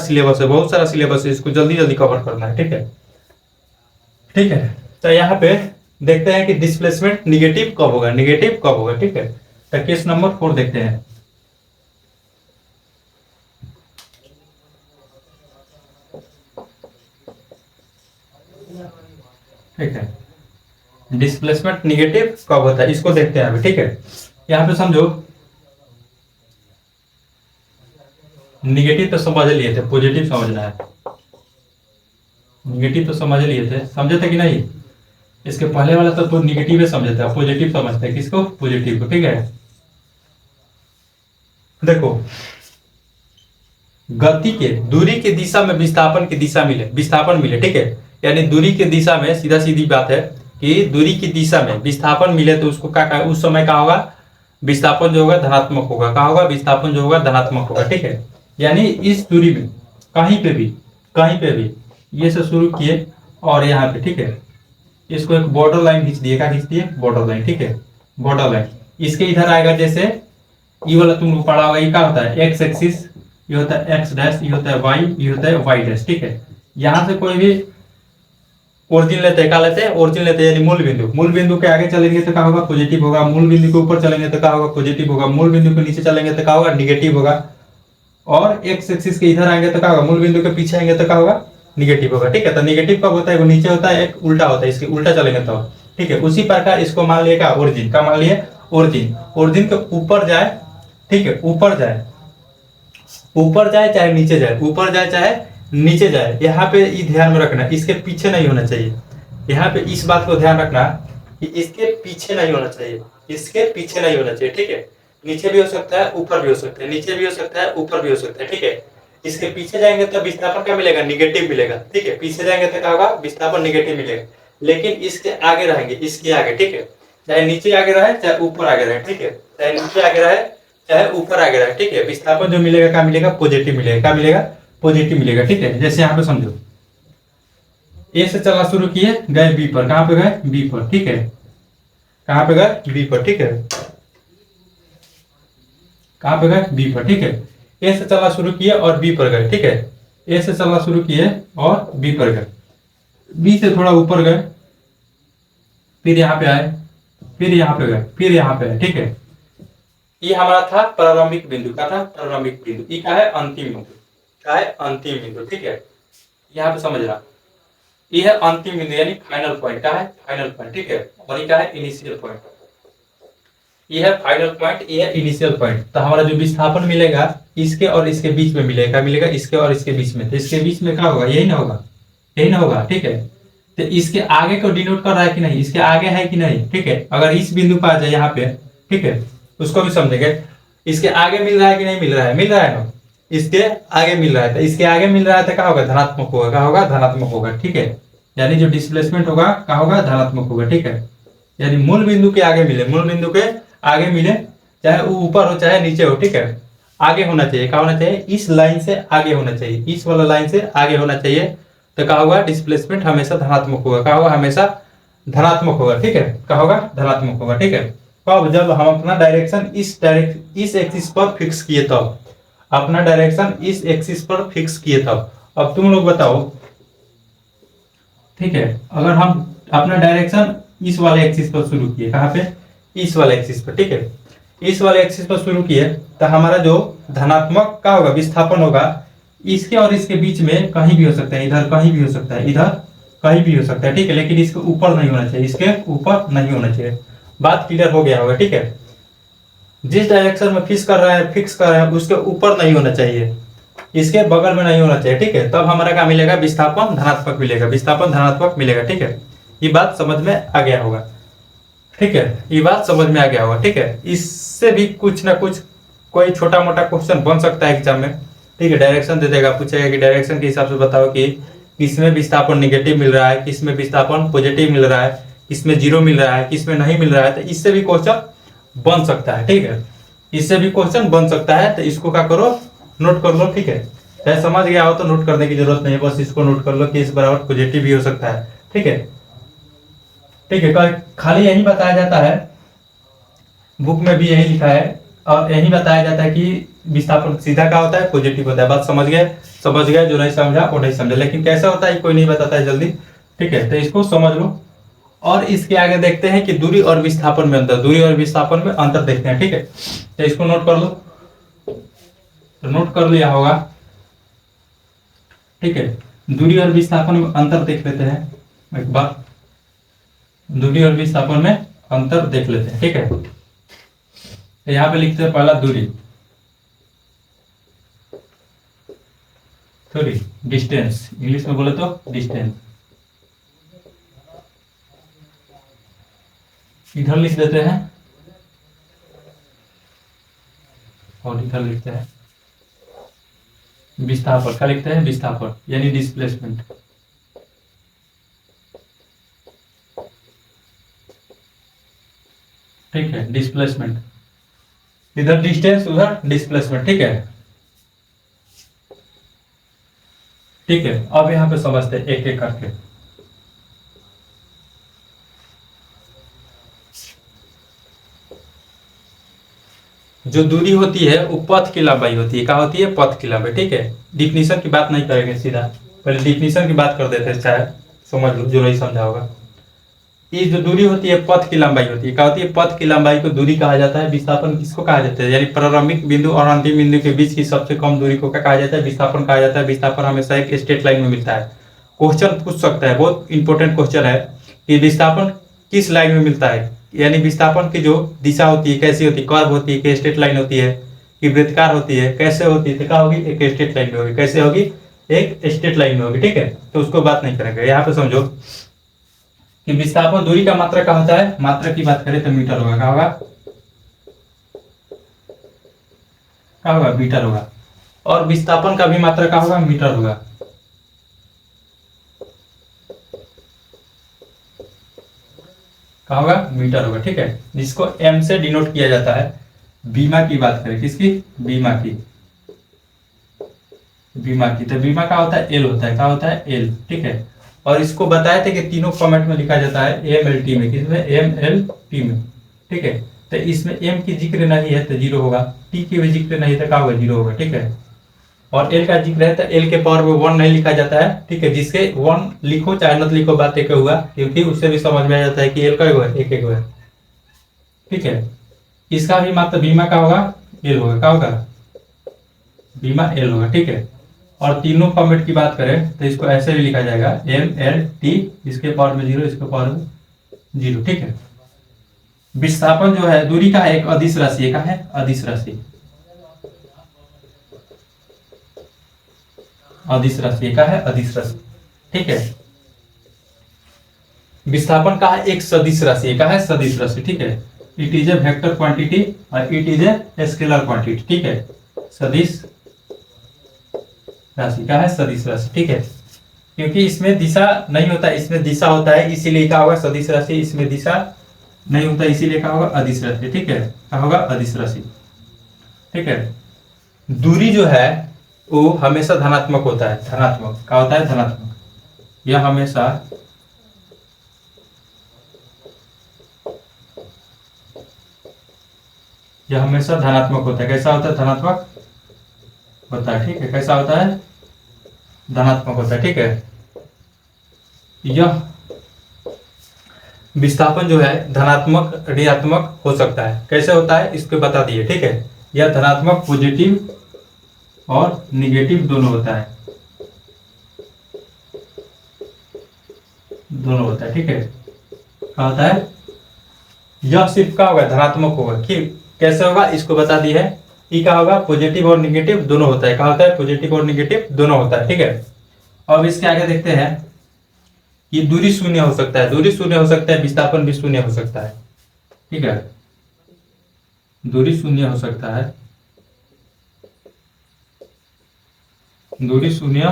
सिलेबस है, इसको जल्दी जल्दी कवर करना है, ठीक है, ठीक है। तो यहाँ पे देखते हैं कि डिस्प्लेसमेंट निगेटिव कब होगा, निगेटिव कब होगा, ठीक है। तो केस नंबर 4 देखते हैं, ठीक है, डिस्प्लेसमेंट निगेटिव कब होता है, इसको देखते हैं अभी, ठीक है। यहाँ पे समझो, निगेटिव तो समझ लिए थे, पॉजिटिव समझना है। निगेटिव तो समझ लिए थे, समझे थे कि नहीं, इसके पहले वाला तो निगेटिव है समझे थे, पॉजिटिव समझते हैं, किसको, पॉजिटिव को, ठीक है। देखो, गति के दूरी की दिशा में विस्थापन मिले, ठीक है, यानी दूरी की दिशा में, सीधा सीधी बात है कि दूरी की दिशा में विस्थापन मिले, तो उसको क्या, उस समय क्या होगा, विस्थापन जो होगा धनात्मक होगा, क्या होगा, विस्थापन जो होगा धनात्मक होगा, ठीक है। यानी इस दूरी में कहीं पे भी ये से शुरू किए और यहाँ पे, ठीक है, इसको एक बॉर्डर लाइन खींच दिए, क्या खींच दिए, बॉर्डर लाइन, ठीक है, बॉर्डर लाइन। इसके इधर आएगा, जैसे ये वाला तुम लोग पढ़ा होगा, ये क्या होता है, एक्स एक्सिस, ये होता है एक्स डैश, ये होता है वाई, ये होता है वाई डैश, ठीक है। यहाँ से कोई भी ओरिजिन लेते हैं, क्या लेते हैं, ओरिजिन लेते हैं, यानी मूल बिंदु के आगे चलेंगे तो क्या होगा, पॉजिटिव होगा, मूल बिंदु के ऊपर चलेंगे तो क्या होगा, पॉजिटिव होगा, मूल बिंदु के नीचे चलेंगे तो क्या होगा, निगेटिव होगा, और एक्स एक्सिस के इधर आएंगे तो क्या होगा, मूल बिंदु के पीछे आएंगे तो क्या होगा, निगेटिव होगा, ठीक है। तो निगेटिव कब होता है, वो नीचे होता है, एक उल्टा होता है, इसके उल्टा चलेंगे तो, ठीक है। उसी प्रकार इसको मान लिया क्या, ओरिजिन का मान लिया, ओरिजिन के ऊपर जाए, ठीक है, ऊपर जाए चाहे नीचे जाए, ऊपर जाए चाहे नीचे जाए, यहाँ पे ये ध्यान में रखना, इसके पीछे नहीं होना चाहिए। यहाँ पे इस बात को ध्यान रखना कि इसके पीछे नहीं होना चाहिए, इसके पीछे नहीं होना चाहिए, ठीक है। नीचे भी हो सकता है, ऊपर भी हो सकता है, नीचे भी हो सकता है, ऊपर भी हो सकता है, ठीक है। इसके पीछे जाएंगे तो विस्थापन क्या मिलेगा, निगेटिव मिलेगा, ठीक है। पीछे जाएंगे तो क्या होगा, विस्थापन निगेटिव मिलेगा। लेकिन इसके आगे रहेंगे, इसके आगे, ठीक है, चाहे नीचे आगे रहे चाहे ऊपर आगे रहे, ठीक है, चाहे नीचे आगे रहे चाहे ऊपर आगे रहे, ठीक है, विस्थापन जो मिलेगा क्या मिलेगा, पॉजिटिव मिलेगा, क्या मिलेगा, पॉजिटिव मिलेगा, ठीक है। जैसे यहाँ पे समझो, ए से चलना शुरू किए, गए बी पर, कहां पे गए, बी पर, ठीक है, कहां पे गए, बी पर, ठीक है, कहां पे गए, बी पर, ठीक है। ए से चलना शुरू किए और बी पर गए, ठीक है, ए से चलना शुरू किए और बी पर गए, बी से थोड़ा ऊपर गए, फिर यहाँ पे आए, फिर यहाँ पे गए, फिर यहाँ पे आए, ठीक है। ये हमारा था प्रारंभिक बिंदु, का था प्रारंभिक बिंदु, ये क्या है, अंतिम बिंदु, क्या है, अंतिम बिंदु, ठीक है। यहाँ पे समझना, ये है अंतिम बिंदु, यानी फाइनल पॉइंट, क्या है, फाइनल पॉइंट, ठीक है। और ये क्या है, इनिशियल पॉइंट, ये है फाइनल पॉइंट, ये है इनिशियल पॉइंट। तो हमारा जो विस्थापन मिलेगा इसके और इसके बीच में मिलेगा, मिलेगा इसके और इसके बीच में, तो इसके बीच में क्या होगा, यही ना होगा, यही ना होगा, ठीक है। तो इसके आगे को डिनोट कर रहा है कि नहीं, इसके आगे है कि नहीं, ठीक है। अगर इस बिंदु पर आ जाए यहाँ पे, ठीक है, उसको भी समझेंगे। इसके आगे मिल रहा है कि नहीं मिल रहा है, मिल रहा है ना, इसके आगे मिल रहा है, तो इसके आगे मिल रहा है तो क्या होगा, धनात्मक होगा, क्या होगा, धनात्मक होगा, ठीक है। यानी जो डिस्प्लेसमेंट होगा क्या होगा, धनात्मक होगा, ठीक है। यानी मूल बिंदु के आगे मिले, मूल बिंदु के आगे मिले, चाहे वो ऊपर हो चाहे नीचे हो, ठीक है। आगे होना चाहिए। क्या होना चाहिए? इस लाइन से आगे होना चाहिए, इस वाला लाइन से आगे होना चाहिए। तो क्या होगा? डिस्प्लेसमेंट हमेशा धनात्मक होगा। क्या होगा? हमेशा धनात्मक होगा। ठीक है, क्या होगा? धनात्मक होगा। ठीक है, कब? जब हम अपना डायरेक्शन इस एक्सिस पर फिक्स किए तब, अपना डायरेक्शन इस एक्सिस पर फिक्स किए तब। अब तुम लोग बताओ, ठीक है, अगर हम अपना डायरेक्शन इस वाले एक्सिस पर शुरू किए, कहाँ पे? इस वाले एक्सिस पर। ठीक है, इस वाले एक्सिस पर शुरू किए तो हमारा जो धनात्मक का होगा विस्थापन होगा, इसके और इसके बीच में कहीं भी हो सकता है, इधर कहीं भी हो सकता है, इधर कहीं भी हो सकता है। ठीक है, लेकिन इसके ऊपर नहीं होना चाहिए, इसके ऊपर नहीं होना चाहिए। बात क्लियर हो गया होगा। ठीक है, जिस डायरेक्शन में फिक्स कर रहे हैं उसके ऊपर नहीं होना चाहिए, इसके बगल में नहीं होना चाहिए। ठीक है, तब हमारा क्या मिलेगा? विस्थापन धनात्मक मिलेगा, विस्थापन धनात्मक मिलेगा। ठीक है, ये बात समझ में आ गया होगा। ठीक है, ये बात समझ में आ गया होगा। ठीक है, इससे भी कुछ ना कुछ कोई छोटा मोटा क्वेश्चन बन सकता है एग्जाम में। ठीक है, डायरेक्शन दे देगा, पूछेगा कि डायरेक्शन के हिसाब से बताओ कि किसमें विस्थापन निगेटिव मिल रहा है, किसमें विस्थापन पॉजिटिव मिल रहा है, किसमें जीरो मिल रहा है, किसमें नहीं मिल रहा है। तो इससे भी क्वेश्चन बन सकता है। ठीक है, इससे भी क्वेश्चन बन सकता है। तो इसको क्या करो? नोट कर लो। ठीक है, चाहे समझ गया हो तो नोट करने की जरूरत नहीं है, बस इसको नोट कर लो कि इस बराबर पॉजिटिव भी हो सकता है। ठीक है, ठीक है, खाली यही बताया जाता है, बुक में भी यही लिखा है और यही बताया जाता है कि विस्थापन सीधा क्या होता है? पॉजिटिव होता है। बात समझ गए? समझ गए, जो नहीं समझा वो नहीं समझा, लेकिन कैसे होता है कोई नहीं बताता है जल्दी। ठीक है, तो इसको समझ लो और इसके आगे देखते हैं कि दूरी और विस्थापन में अंतर, दूरी और विस्थापन में अंतर देखते हैं। ठीक है, तो इसको नोट कर लो। तो नोट कर लिया होगा। ठीक है, दूरी और विस्थापन में अंतर देख लेते हैं एक बार। दूरी और विस्थापन में अंतर देख लेते हैं। ठीक है, तो यहां पे लिखते हैं पहला दूरी, सॉरी डिस्टेंस, इंग्लिश में बोले तो डिस्टेंस। इधर लिख देते हैं और इधर लिखते हैं विस्थापन। क्या लिखते हैं? विस्थापन यानी डिस्प्लेसमेंट। ठीक है, डिस्प्लेसमेंट, इधर डिस्टेंस उधर डिस्प्लेसमेंट। ठीक है, ठीक है, अब यहां पे समझते हैं एक एक करके। जो दूरी होती है वो पथ की लंबाई होती है। क्या होती है? पथ की लंबाई। ठीक है, डिफिनीशन की बात नहीं करेंगे, सीधा पहले डिफिनीशन की बात कर देते हैं, चाहे समझ लो जो नहीं समझा होगा। ये जो दूरी होती है पथ की लंबाई होती है। क्या होती है? पथ की लंबाई को दूरी कहा जाता है। विस्थापन किसको कहा जाता है? यानी प्रारंभिक बिंदु और अंतिम बिंदु के बीच की सबसे कम दूरी को क्या कहा जाता है? विस्थापन कहा जाता है। विस्थापन हमेशा एक स्ट्रेट लाइन में मिलता है। क्वेश्चन पूछ सकता है, बहुत इंपॉर्टेंट क्वेश्चन है कि विस्थापन किस लाइन में मिलता है, यानी विस्थापन की जो दिशा होती है कैसी होती है? कर्व होती है कि स्ट्रेट लाइन होती है कि वृत्तकार होती है, कैसे होती है? तो क्या होगी? एक स्ट्रेट लाइन में होगी। कैसे होगी? एक स्ट्रेट लाइन में होगी। ठीक है, तो उसको बात नहीं करेंगे। यहाँ पे समझो कि विस्थापन दूरी का मात्रा क्या होता है? मात्रा की बात करें तो मीटर होगा। क्या होगा? क्या होगा? मीटर होगा। और विस्थापन का भी मात्रा क्या होगा? मीटर होगा। क्या होगा? मीटर होगा। ठीक है, जिसको एम से डिनोट किया जाता है। बीमा की बात करें, किसकी? बीमा की। बीमा की, तो बीमा का होता है एल होता है। क्या होता है? एल। ठीक है, और इसको बताए थे कि तीनों फॉर्मेट में लिखा जाता है, एम एल टी में। किसमें? एम एल टी में। ठीक है, तो इसमें एम की जिक्र नहीं है तो जीरो होगा, टी की भी जिक्र नहीं है तो क्या होगा? जीरो होगा। ठीक है, और एल का जिक्र है तो एल के पावर में वन नहीं लिखा जाता है। ठीक है, जिसके वन लिखो चाहे न लिखो बात एक हुआ, क्योंकि उससे भी समझ में आ जाता है कि एल का एक एक है। ठीक है, इसका भी मात्र बीमा का होगा एल होगा। क्या होगा? बीमा एल होगा। ठीक है, और तीनों फॉर्मेट की बात करें तो इसको ऐसे भी लिखा जाएगा, एम एल टी, इसके पावर में जीरो, इसके पावर में जीरो। ठीक है, विस्थापन जो है दूरी का एक अदिश राशि है। का है? अदिश राशि। अदिश राशि का है? अदिश राशि। ठीक है, विस्थापन का है एक सदिश राशि। का है? सदिश राशि। ठीक है, it is a vector quantity और it is a scalar quantity. ठीक है, सदिश राशि। का है? सदिश राशि। ठीक है, क्योंकि इसमें दिशा नहीं होता, इसमें दिशा होता है, इसीलिए क्या होगा? सदिश राशि। इसमें दिशा नहीं होता, इसीलिए क्या होगा? अदिश राशि। ठीक है, क्या होगा? अदिश राशि। ठीक है, दूरी जो है वो हमेशा धनात्मक होता है, धनात्मक क्या होता है, धनात्मक। यह हमेशा धनात्मक होता है। कैसा होता है, धनात्मक होता है, ठीक है। कैसा होता है, धनात्मक होता है, ठीक है। यह विस्थापन जो है धनात्मक ऋणात्मक हो सकता है। कैसे होता है इसको बता दिए, ठीक है। यह धनात्मक पॉजिटिव और निगेटिव दोनों होता है, दोनों होता है, ठीक है। क्या होता है, यह सिर्फ क्या होगा, धनात्मक होगा। कि कैसे होगा इसको बता दी है। ये क्या होगा, पॉजिटिव और निगेटिव दोनों होता है। क्या होता है, पॉजिटिव और निगेटिव दोनों होता है, ठीक है। अब इसके आगे देखते हैं कि दूरी शून्य हो सकता है, दूरी शून्य हो सकता है, विस्थापन भी शून्य हो सकता है, ठीक है। दूरी शून्य हो सकता है, दूरी शून्य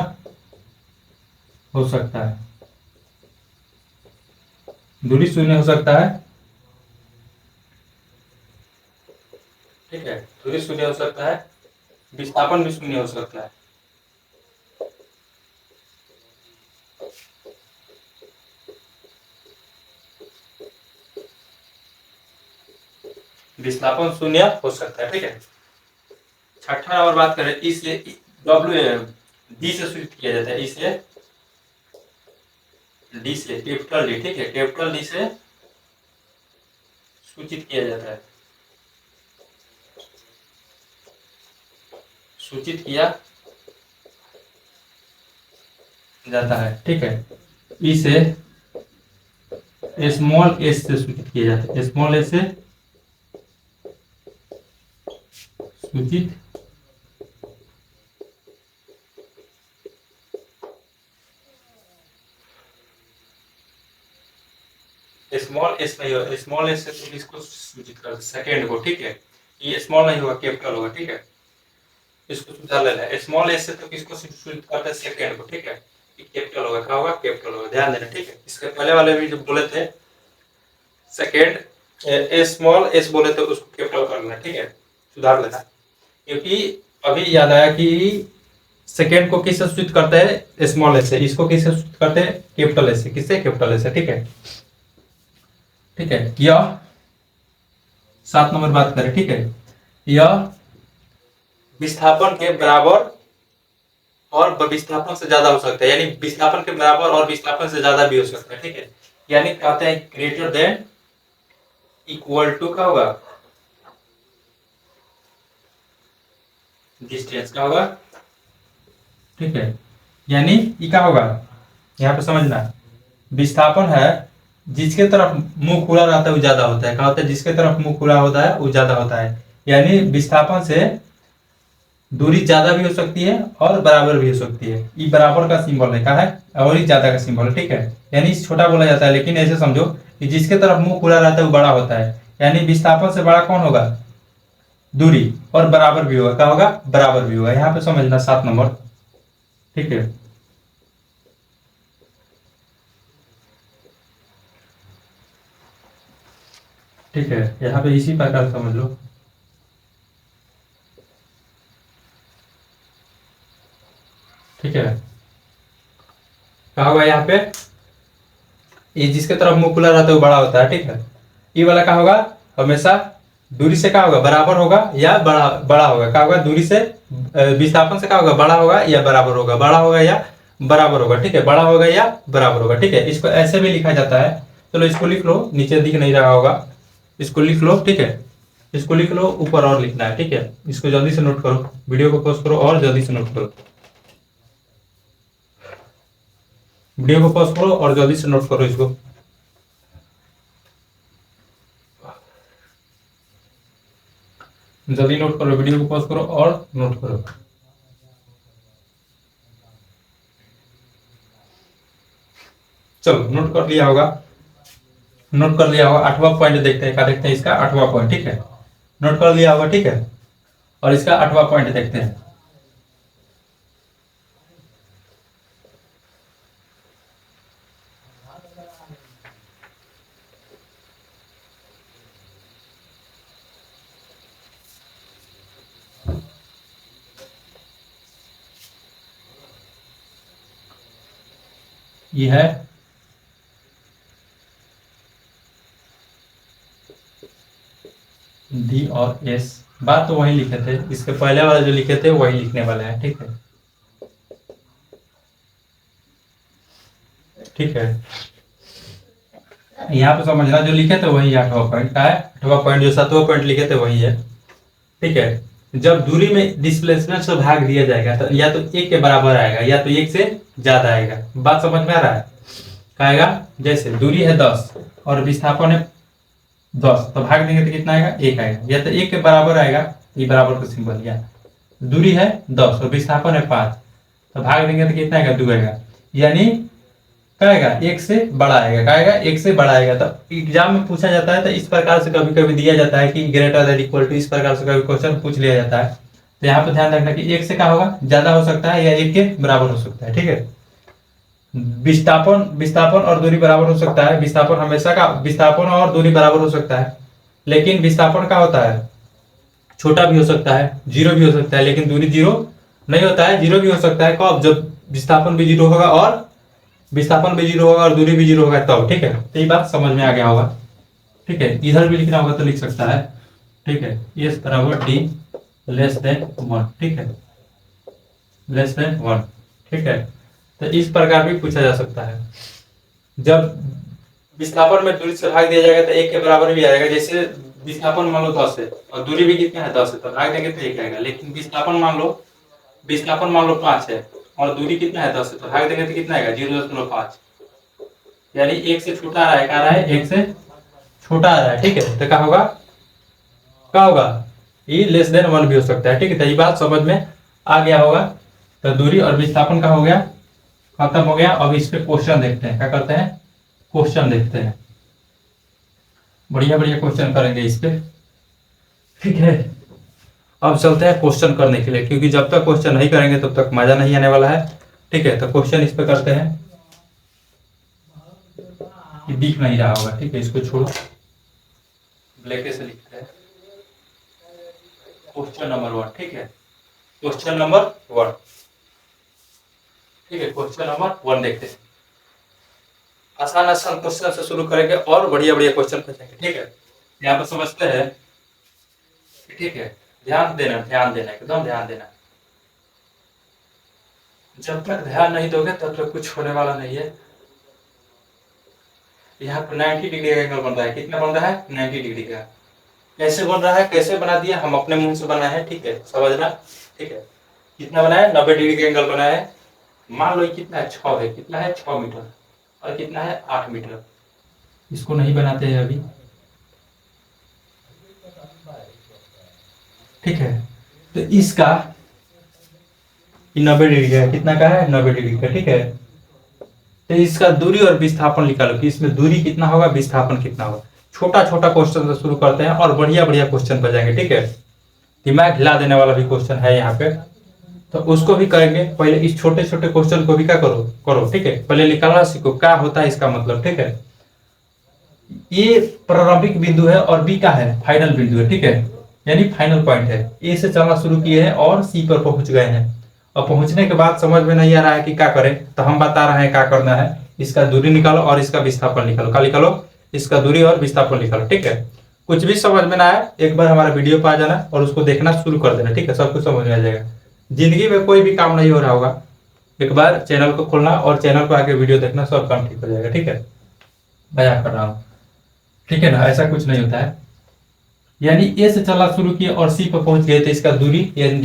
हो सकता है, दूरी शून्य हो सकता है, ठीक है। दूरी शून्य हो सकता है, विस्थापन भी शून्य हो सकता है। विस्थापन शून्य हो सकता है, ठीक है। छठा और बात करें, इसे डब्ल्यू डी से सूचित किया जाता है, इसे डी से, कैपिटल डी, ठीक है, कैपिटल डी से सूचित किया जाता है, सूचित किया जाता है, ठीक है। इसे स्मॉल एस से सूचित किया जाता है, स्मॉल एस से सूचित स्मॉल एस नहीं होगा, स्मॉल एस से तुम इसको सूचित कर सेकेंड को, ठीक है। ये स्मॉल नहीं होगा, कैपिटल होगा, ठीक है। इसको सुधार लेना है। स्मॉल एस से तो किसको सूचित करते हैं, सेकेंड को, ठीक है। कैपिटल होगा, क्या होगा, कैपिटल होगा, ध्यान देना, ठीक है। इसके पहले वाले भी जो बोले थे सेकेंड स्मॉल एस बोले थे उसको कैपिटल कर लेना, ठीक है, सुधार लेना। क्योंकि अभी याद आया कि सेकेंड को किससे सूचित करते हैं, स्मॉल एस से। इसको किससे सूचित करते हैं, कैपिटल एस से। किससे, कैपिटल एस से, ठीक है, ठीक है। यह 7 नंबर बात करें, ठीक है। यह विस्थापन के बराबर और विस्थापन से ज्यादा हो सकता है, यानी विस्थापन के बराबर और विस्थापन से ज्यादा भी हो सकता है, ठीक है। यानी कहते हैं ग्रेटर देन इक्वल टू क्या होगा, डिस्टेंस क्या होगा, ठीक है। यानी ये क्या होगा, यहाँ पे समझना, विस्थापन है जिसके तरफ मुंह खुला रहता है वो ज्यादा होता है। क्या होता है, जिसके तरफ मुंह खुला होता है वो ज्यादा होता है। यानी विस्थापन से दूरी ज्यादा भी हो सकती है और बराबर भी हो सकती है। ये बराबर का सिंबल लिखा है और ये ज्यादा का सिंबल है, ठीक है। यानी छोटा बोला जाता है, लेकिन ऐसे समझो कि जिसके तरफ मुंह खुला रहता है वो बड़ा होता है। यानी विस्थापन से बड़ा कौन होगा, दूरी, और बराबर भी होगा, क्या होगा, बराबर भी होगा। यहाँ पे समझना 7 नंबर, ठीक है, ठीक है। यहाँ पे इसी प्रकार समझ लो, ठीक है। क्या होगा यहाँ पे, ये जिसके तरफ मुंह खुला रहता है वो बड़ा होता है, ठीक है। ये वाला क्या होगा, हमेशा दूरी से क्या होगा, बराबर होगा या बड़ा बड़ा होगा। क्या होगा, दूरी से विस्थापन से क्या होगा, बड़ा होगा या बराबर होगा, बड़ा होगा या बराबर होगा, ठीक है, बड़ा होगा या बराबर होगा, ठीक है। इसको ऐसे भी लिखा जाता है। चलो इसको लिख लो, नीचे दिख नहीं रहा होगा, इसको लिख लो, ठीक है। इसको लिख लो, ऊपर और लिखना है, ठीक है। इसको जल्दी से नोट करो, वीडियो को पॉज करो और जल्दी से नोट करो, वीडियो को पॉज करो और जल्दी से नोट करो इसको। जल्दी नोट करो, वीडियो को पॉज करो और नोट करो। चलो नोट कर लिया होगा, नोट कर लिया होगा। 8वां पॉइंट देखते हैं, क्या देखते हैं, इसका 8वां पॉइंट, ठीक है। नोट कर लिया होगा, ठीक है। और इसका 8वां पॉइंट देखते हैं। ये है डी और एस। बात तो वही लिखे थे, इसके पहले वाला जो लिखे थे वही लिखने वाले हैं। ठीक है, ठीक है। यहाँ पे समझना, जो लिखे थे वही 8वां पॉइंट का है। 8वां पॉइंट जो 7वां पॉइंट लिखे थे वही है। ठीक है, जब दूरी में डिस्प्लेसमेंट से भाग दिया जाएगा तो या तो 1 के बराबर आएगा या तो 1 से ज्यादा आएगा। बात समझ में आ रहा है? कहेगा जैसे दूरी है 10 और विस्थापन है 10, तो भाग देंगे तो कितना आएगा? 1 आएगा। या तो 1 के बराबर आएगा, ये बराबर का सिंबल। या दूरी है 10 और विस्थापन है 5, तो भाग देंगे तो कितना आएगा? 2 आएगा। यानी कहेगा 1 से बड़ा आएगा, कहेगा 1 से बड़ा आएगा। तो एग्जाम में पूछा जाता है, तो इस प्रकार से कभी कभी दिया जाता है कि ग्रेटर देन इक्वल टू, इस प्रकार से कभी क्वेश्चन पूछ लिया जाता है। तो यहाँ पे ध्यान रखना कि 1 से क्या होगा? ज्यादा हो सकता है या 1 के बराबर हो सकता है। ठीक है, विस्थापन और दूरी बराबर हो सकता है। विस्थापन हमेशा का, विस्थापन और दूरी बराबर हो सकता है, लेकिन विस्थापन का होता है छोटा भी हो सकता है, 0 भी हो सकता है, लेकिन दूरी 0 नहीं होता है। 0 भी हो सकता है कब? जब विस्थापन भी 0 होगा और विस्थापन भी 0 होगा और दूरी भी 0 होगा तब। ठीक है, तो ये बात समझ में आ गया होगा। ठीक है, इधर भी लिखना होगा तो लिख सकता है। ठीक है, एस बराबर डी लेस देन 1। ठीक है, लेस देन 1। ठीक है, तो इस प्रकार भी पूछा जा सकता है। जब विस्थापन में दूरी से भाग दिया जाएगा तो 1 के बराबर भी आएगा। जैसे विस्थापन मान लो 10 है और दूरी भी कितना है? 10 है, तो भाग देंगे तो 1 आएगा। लेकिन विस्थापन मान लो 5 है और दूरी कितना है? 10 है, तो भाग देंगे तो कितना आएगा? 0.5। यानी 1 से छोटा आ रहा है। क्या आ रहा है? 1 से छोटा आ रहा है। ठीक है, तो क्या होगा? क्या होगा? ये लेस देन 1 भी हो सकता है। ठीक है, तो ये बात समझ में आ गया होगा। तो दूरी और विस्थापन का हो गया, खत्म हो गया। अब इस पे क्वेश्चन देखते हैं। क्या करते हैं? क्वेश्चन देखते हैं। बढ़िया बढ़िया क्वेश्चन करेंगे इस पे। ठीक है, अब चलते हैं क्वेश्चन करने के लिए, क्योंकि जब तक क्वेश्चन नहीं करेंगे तब तक मजा नहीं आने वाला है। ठीक है, तो क्वेश्चन इस पे करते हैं। ये दिख नहीं रहा होगा। ठीक है, इसको छोड़ो, ब्लैक से लिखते हैं। Question number 1। ठीक है, क्वेश्चन नंबर 1। ठीक है, क्वेश्चन नंबर 1 देखते हैं। आसान आसान क्वेश्चन से शुरू करेंगे और बढ़िया बढ़िया क्वेश्चन पूछेंगे। ठीक है, यहाँ पर समझते हैं। ठीक है, ध्यान देना, ध्यान देना, एकदम ध्यान देना। जब तक ध्यान नहीं दोगे तब तक कुछ होने वाला नहीं है। यहाँ पर 90 डिग्री का एंगल बन रहा है। कितना बन रहा है? 90 डिग्री का। कैसे बन रहा है? कैसे बना दिया? हम अपने मुंह से बनाए हैं। ठीक है, समझना। ठीक है, कितना बना है? 90 डिग्री का एंगल बना है। मान लो कितना है? 6 है। कितना है? 6 मीटर। और कितना है? 8 मीटर। इसको नहीं बनाते हैं अभी। ठीक है, तो इसका 90 डिग्री का, कितना का है? 90 डिग्री का। ठीक है, तो इसका दूरी और विस्थापन निकालो कि इसमें दूरी कितना होगा, विस्थापन कितना होगा। छोटा छोटा क्वेश्चन से शुरू करते हैं और बढ़िया बढ़िया क्वेश्चन पर जाएंगे। ठीक है, दिमाग हिला देने वाला भी क्वेश्चन है यहाँ पे, तो उसको भी करेंगे। पहले इस छोटे छोटे क्वेश्चन को भी क्या करो। ठीक है, पहले निकालना सीखो क्या होता है इसका मतलब। ठीक है, ये प्रारंभिक बिंदु है और बी का है फाइनल बिंदु है। ठीक है, यानी फाइनल पॉइंट है। ए से चलना शुरू किए हैं और सी पर पहुंच गए हैं। और पहुंचने के बाद समझ में नहीं आ रहा है कि क्या करें, तो हम बता रहे हैं क्या करना है। इसका दूरी निकालो और इसका विस्थापन निकालो। क्या निकालो? इसका दूरी और विस्थापन निकालो। ठीक है, कुछ भी समझ में ना आए एक बार हमारा वीडियो पर आ जाना और उसको देखना शुरू कर देना। ठीक है, सब कुछ समझ में आ जाएगा। जिंदगी में कोई भी काम नहीं हो रहा होगा, एक बार चैनल को खोलना और चैनल पर आके वीडियो देखना, सब काम ठीक हो जाएगा। ठीक है, मजाक कर रहा हूँ। ठीक है ना, ऐसा कुछ नहीं होता है। यानी ए से चलना शुरू किया और सी पर पहुंच गए, तो इसका दूरी यानी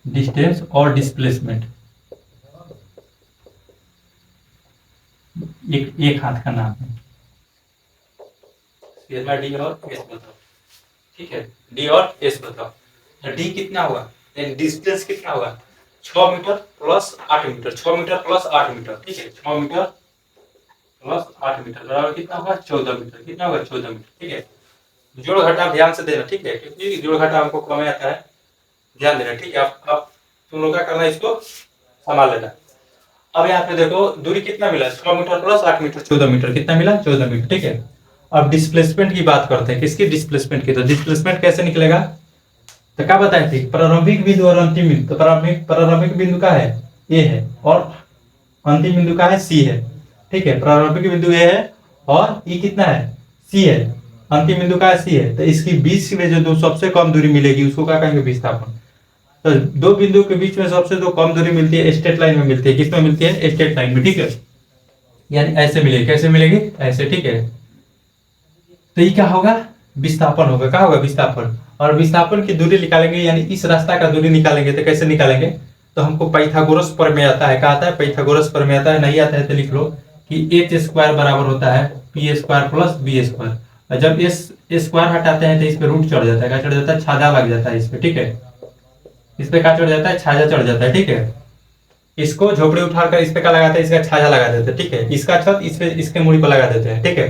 डिस्टेंस और डिस्प्लेसमेंट एक हाथ का नाम है। डी और एस बताओ। ठीक है, डी और एस बताओ। डी कितना होगा? डिस्टेंस कितना होगा? 6 metre plus 8 metre. 6 metre plus 8 metre. ठीक है, 6 मीटर प्लस 8 मीटर बराबर कितना होगा? 14 मीटर। कितना होगा? 14 मीटर। ठीक है, जोड़ घटा ध्यान से देना। ठीक है, क्योंकि जोड़ घटा हमको कम आता है, ध्यान देना। ठीक है, अब तुम लोग क्या करना, इसको संभाल लेना। अब यहाँ पे देखो दूरी कितना मिला? 6 मीटर प्लस 8 मीटर 14 मीटर। कितना मिला? 14 मीटर। ठीक है, अब डिस्प्लेसमेंट की बात करते हैं। किसकी? डिस्प्लेसमेंट की। तो डिस्प्लेसमेंट कैसे निकलेगा? तो क्या बताए थे, प्रारंभिक बिंदु और अंतिम बिंदु। तो प्रारंभिक बिंदु का है ए है और अंतिम बिंदु का है सी है। ठीक है, प्रारंभिक बिंदु ए है और ई कितना है, सी है। अंतिम बिंदु का है सी है। तो इसकी बीच में जो दो सबसे कम दूरी मिलेगी उसको क्या कहेंगे, विस्थापन। तो दो बिंदु के बीच में सबसे जो कम दूरी मिलती है स्ट्रेट लाइन में मिलती है। किसमें मिलती है, स्ट्रेट लाइन में। ठीक है, यानी ऐसे मिलेगी। कैसे मिलेगी, ऐसे। ठीक है, तो ये क्या होगा, विस्थापन होगा। क्या होगा, विस्थापन। और विस्थापन की दूरी निकालेंगे यानी इस रास्ता का दूरी निकालेंगे। तो कैसे निकालेंगे, तो हमको पाइथागोरस प्रमेय आता है। क्या आता है, पाइथागोरस प्रमेय आता है। नहीं आता है तो लिख लो कि एच स्क्वायर बराबर होता है P square plus B square. और जब एस स्क्वायर हटाते हैं तो इस पे रूट चढ़ जाता है। क्या चढ़ जाता है, छाजा लग जाता है इस पे। ठीक है, इस पे क्या चढ़ जाता है, छाजा चढ़ जाता है। ठीक है, इसको झोपड़ी उठाकर इस पे क्या लगाते हैं, इसका छाजा लगा देते हैं। ठीक है, इसका छत इस पे इसके मूड़ी पर लगा देते हैं। ठीक है,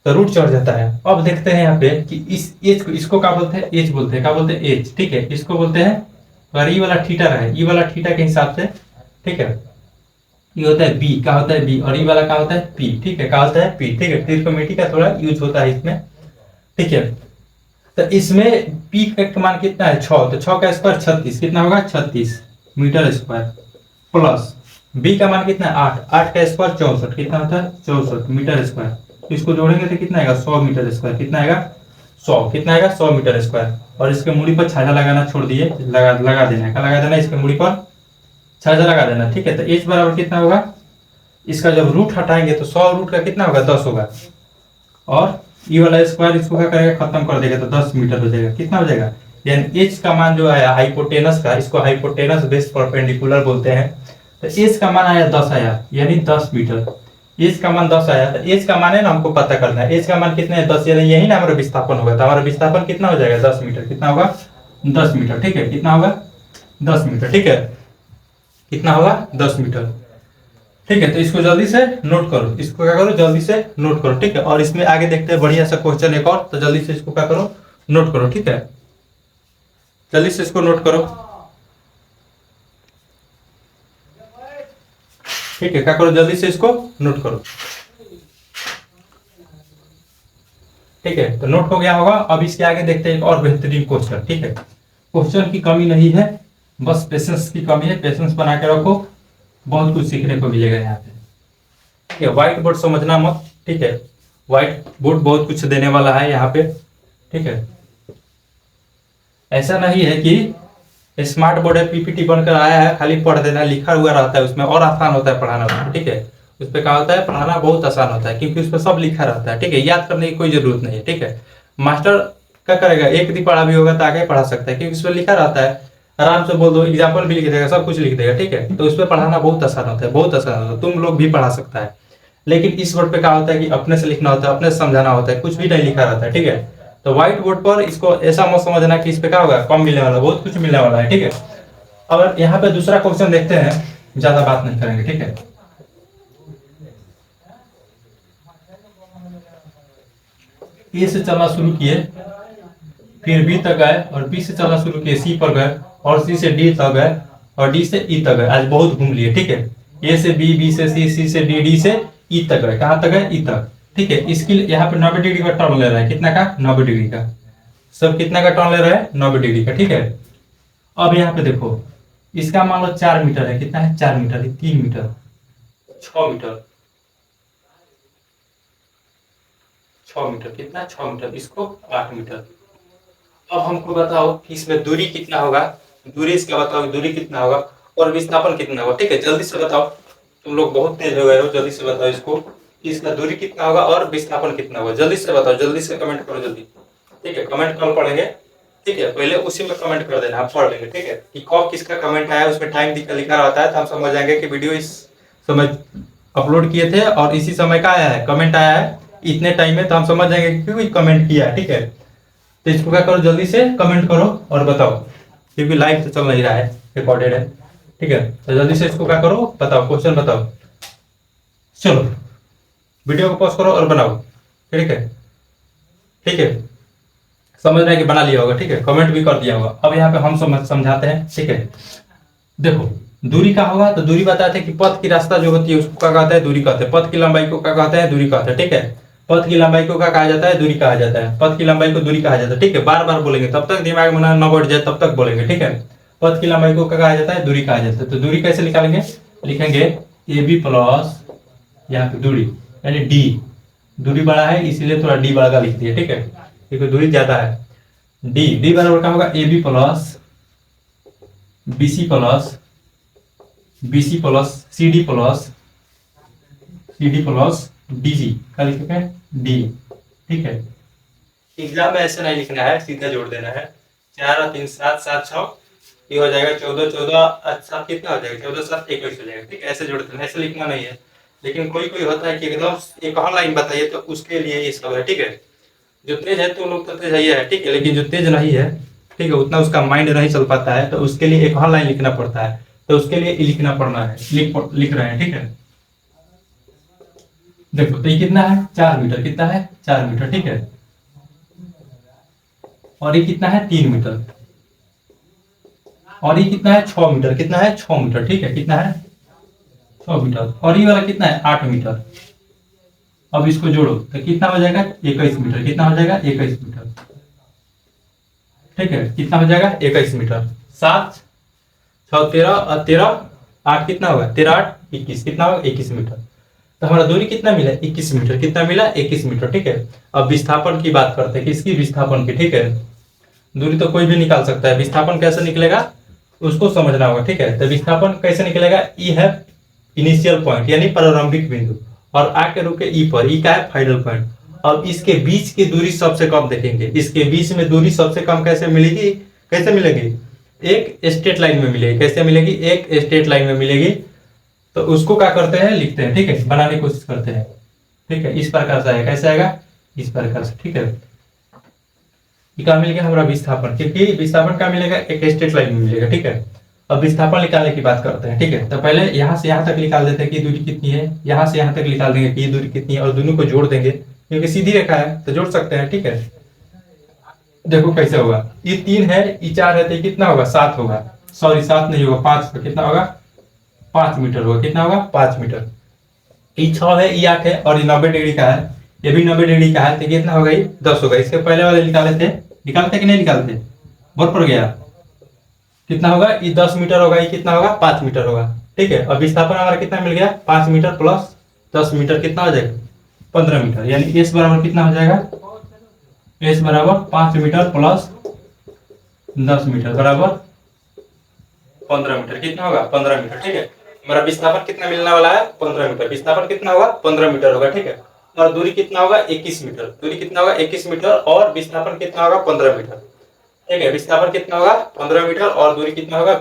तो रूट चढ़ जाता है। अब देखते हैं यहाँ पे कि इस एच को, इसको क्या बोलते हैं, एच बोलते हैं। क्या बोलते हैं, एच। ठीक है, इसको बोलते हैं, अगर ई वाला थीटा है, ई वाला थीटा के हिसाब से। ठीक है, ये होता है बी। क्या होता है, बी। और ई वाला क्या होता है, पी। ठीक है, क्या होता है, पी। ठीक है, त्रिकोणमिति का थोड़ा यूज होता है इसमें। ठीक है, तो इसमें पी का मान कितना है, 6। तो 6 का स्क्वायर 36, कितना होगा, 36 मीटर स्क्वायर। प्लस बी का मान कितना है, 8। 8 का स्क्वायर 64, कितना होता है, 64 मीटर स्क्वायर। तो इसको जोड़ेंगे तो कितना आएगा, 100 मीटर स्क्वायर। कितना आएगा, 100। कितना आएगा, 100 मीटर स्क्वायर। और इसके मूड़ी पर छाजा लगाना छोड़ दिए, लगा देना। क्या लगा देना, इसके मूड़ी पर छाजा लगा देना। ठीक है, तो एच बराबर कितना होगा, इसका जब रूट हटाएंगे तो 100 रूट का कितना होगा, 10 होगा। और ई वाला स्क्वायर इसको क्या करेगा, खत्म कर देगा। तो 10 मीटर हो जाएगा। कितना हो जाएगा, यानी एच का मान जो आया हाइपोटेनस का, इसको हाइपोटेनस बेस परपेंडिकुलर बोलते हैं। तो एच का मान आया 10 आया, यानी 10 मीटर। एच का मान 10 आया। तो एच का मान है ना, हमको पता करना है। एच का मान कितना है, 10, यानी यही ना हमारा विस्थापन होगा। तो हमारा विस्थापन कितना हो जाएगा, 10 मीटर। कितना होगा, 10 मीटर। ठीक है, कितना होगा, 10 मीटर। ठीक है, कितना होगा, 10 मीटर। ठीक है, तो इसको जल्दी से नोट करो। इसको क्या करो, जल्दी से नोट करो। ठीक है, और इसमें आगे देखते हैं बढ़िया सा क्वेश्चन एक और। तो जल्दी से इसको क्या करो, नोट करो। ठीक है, जल्दी से इसको नोट करो। ठीक है, क्या करो, जल्दी से इसको नोट करो। ठीक है, तो नोट हो गया होगा। अब इसके आगे देखते हैं एक और बेहतरीन क्वेश्चन। ठीक है, क्वेश्चन की कमी नहीं है, बस पेशेंस की कमी है। पेशेंस बना के रखो, बहुत कुछ सीखने को मिलेगा यहाँ पे। ठीक है, व्हाइट बोर्ड समझना मत। ठीक है, व्हाइट बोर्ड बहुत कुछ देने वाला है यहाँ पे। ठीक है, ऐसा नहीं है कि स्मार्ट बोर्ड है, पीपीटी बनकर आया है, खाली पढ़ देना, लिखा हुआ रहता है उसमें और आसान होता है पढ़ाना उसमें। ठीक है, उस पर क्या होता है, पढ़ाना बहुत आसान होता है क्योंकि उस पर सब लिखा रहता है। ठीक है, याद करने की कोई जरूरत नहीं है। ठीक है, मास्टर क्या करेगा, एक दिन पढ़ा भी होगा तो आगे पढ़ा सकता है क्योंकि उस पर लिखा रहता है। आराम से बोल दो, एग्जाम्पल भी लिख देगा, सब कुछ लिख देगा। ठीक है, तो उस पर पढ़ाना बहुत आसान होता है, बहुत आसान होता है। तुम लोग भी पढ़ा सकता है। लेकिन इस बोर्ड पे क्या होता है कि अपने से लिखना होता है, अपने से समझाना होता है, कुछ भी नहीं लिखा रहता है। ठीक है, तो व्हाइट बोर्ड पर इसको ऐसा मत समझना कि इस पे क्या होगा, कम मिलने वाला, बहुत कुछ मिलने वाला है। ठीक है, अब यहाँ पे दूसरा क्वेश्चन देखते हैं, ज्यादा बात नहीं करेंगे। ठीक है, ए से चलना शुरू किए, फिर बी तक गए, और बी से चलना शुरू किए, सी पर गए, और सी से डी तक गए, और डी से ई तक गए। आज बहुत घूम लिए। ठीक है, ए से बी, बी से सी, सी से डी, डी से ई तक गए। कहाँ तक गए, ई तक। ठीक है, इसके यहाँ पे 90 डिग्री का टर्न ले रहा है। कितना का, 90 डिग्री का। सब कितना का टर्न ले रहा है, 90 डिग्री का। ठीक है, अब यहाँ पे देखो, इसका मान लो 4 मीटर है। कितना है, 4 मीटर, 3 मीटर, 6 मीटर, 6 मीटर। कितना, 6 मीटर। इसको 8 मीटर। अब हमको बताओ कि इसमें दूरी कितना होगा, दूरी इसका बताओ, दूरी कितना होगा और विस्थापन कितना होगा। ठीक है, जल्दी से बताओ, तुम लोग बहुत तेज हो गए हो, जल्दी से बताओ इसको कि इसका दूरी कितना होगा और विस्थापन कितना होगा। जल्दी से बताओ, जल्दी से कमेंट करो जल्दी। ठीक है, कमेंट कल पढ़ेंगे। ठीक है, पहले उसी में कमेंट कर देना, हम पढ़ लेंगे। ठीक है, कि कब किसका कमेंट आया, उसमें टाइम लिखा रहता है, तो हम समझ जाएंगे कि वीडियो इस समय अपलोड किए थे और इसी समय का आया है, कमेंट आया है इतने टाइम में, तो हम समझ जाएंगे कि क्यों कमेंट किया है। ठीक है, तो इसको क्या करो, जल्दी से कमेंट करो और बताओ, क्योंकि लाइव तो चल नहीं रहा है, रिकॉर्डेड है। ठीक है, तो जल्दी से इसको क्या करो, बताओ, क्वेश्चन बताओ। चलो वीडियो को पॉज करो और बनाओ। ठीक है, ठीक है, समझ रहे हैं कि बना लिया होगा। ठीक है, कमेंट भी कर दिया होगा। अब यहाँ पे हम समझाते हैं। ठीक है, देखो दूरी का होगा तो दूरी बताते हैं कि पथ की रास्ता जो होती है उसको क्या कहते हैं, दूरी कहते हैं। पथ की लंबाई को क्या कहते हैं, दूरी कहते हैं। ठीक है, पथ की लंबाई को क्या कहा जाता है? दूरी कहा जाता है। पथ की लंबाई को दूरी कहा जाता है, ठीक है। बार बार बोलेंगे तब तक दिमाग में ना बैठ जाए, तब तक बोलेंगे, ठीक है। पथ की लंबाई को क्या कहा जाता है? दूरी कहा जाता है। तो दूरी कैसे निकालेंगे? लिखेंगे ए बी प्लस यहाँ पे दूरी यानी डी, दूरी बड़ा है इसीलिए थोड़ा डी बड़ा का लिख दिया, ठीक है, क्योंकि दूरी ज्यादा है। डी बराबर क्या होगा? A B plus B C plus B C plus C D plus D G का लिखेंगे डी, ठीक है। एग्जाम में ऐसे नहीं लिखना है, सीधा जोड़ देना है। 4 और 3 7 7 6 ये हो जाएगा 14 14 7 कितना हो जाएगा? 14 7 21 हो जाएगा, ठीक है। ऐसे जोड़ देना, ऐसे लिखना नहीं है। लेकिन कोई कोई होता है कि एकदम एक और लाइन बताइए, तो उसके लिए ये सब है, ठीक है। जो तेज है तो लोग तो तेज है, ठीक है, लेकिन जो तेज नहीं है, ठीक है, उतना उसका माइंड नहीं चल पाता है, तो उसके लिए एक और लाइन लिखना पड़ता है। तो उसके लिए लिखना पड़ना है, लिख रहे हैं, ठीक है। देखो तो ये कितना है? 4 मीटर, कितना है? 4 मीटर, ठीक है। और ये कितना है? 3 मीटर। और ये कितना है? 6 मीटर, कितना है? 6 मीटर, ठीक है। कितना है? 6 मीटर। और ये वाला कितना है? 8 मीटर। अब इसको जोड़ो तो कितना हो जाएगा? 21 मीटर। कितना हो जाएगा? 21 मीटर, ठीक है। कितना हो जाएगा? 21 मीटर। 7 6 13 और 13 8 कितना होगा? 13 8 21, कितना होगा? 21 मीटर। तो हमारा दूरी कितना मिला? 21 मीटर। कितना मिला? 21 मीटर, ठीक है। अब विस्थापन की बात करते हैं, किसकी? विस्थापन की, ठीक है। दूरी तो कोई भी निकाल सकता है, विस्थापन कैसे निकलेगा उसको समझना होगा, ठीक है। तो विस्थापन कैसे निकलेगा? ई है इनिशियल पॉइंट यानी प्रारंभिक बिंदु, और आके रुके ई पर, ई का है फाइनल पॉइंट। अब इसके बीच की दूरी सबसे कम देखेंगे, इसके बीच में दूरी सबसे कम कैसे मिलेगी? कैसे मिलेगी? एक स्ट्रेट लाइन में मिलेगी। कैसे मिलेगी? एक स्ट्रेट लाइन में मिलेगी। तो उसको क्या करते हैं? लिखते हैं, ठीक है, बनाने की कोशिश करते हैं, ठीक है। इस प्रकार से आएगा, कैसे आएगा? इस प्रकार से, ठीक है। क्या मिल गया हमारा? विस्थापन, क्योंकि विस्थापन क्या मिलेगा? एक स्ट्रेट लाइन में मिलेगा, ठीक है। अब विस्थापन निकालने की बात करते हैं, ठीक है। तो पहले यहाँ से यहाँ तक निकाल देते हैं कि दूरी कितनी है, यहाँ से यहाँ तक निकाल देंगे कि ये दूरी कितनी है, और दोनों को जोड़ देंगे क्योंकि सीधी रेखा है तो जोड़ सकते हैं, ठीक है। देखो कैसे होगा, ये 3 है, ये 4 है, तो ये कितना होगा? 7 होगा। सॉरी 7 नहीं होगा, 5 तो कितना होगा? 5 मीटर होगा। कितना होगा? 5 मीटर। ये 6 है, ये 8 है, और ये 90 डिग्री का है, ये भी 90 डिग्री का है, तो कितना होगा? ये 10 होगा। इसके पहले वाले निकाले थे, निकालते कि नहीं निकालते? बहुत पड़ गया। कितना होगा? ये 10 मीटर होगा, ये कितना होगा? 5 मीटर होगा, ठीक है। अब विस्थापन हमारा कितना मिल गया? 5 मीटर प्लस 10 मीटर, कितना हो जाएगा? 15 मीटर। यानी एस बराबर कितना हो जाएगा? एस बराबर 5 मीटर प्लस 10 मीटर बराबर 15 मीटर। कितना होगा? 15 मीटर, ठीक है। हमारा विस्थापन कितना मिलने वाला है? 15 मीटर। विस्थापन कितना होगा? 15 मीटर होगा, ठीक है। और दूरी कितना होगा? 21 मीटर। दूरी कितना होगा? 21 मीटर, और विस्थापन कितना होगा? 15 मीटर, ठीक है। विस्थापन कितना होगा? 15 मीटर, और दूरी कितना होगा?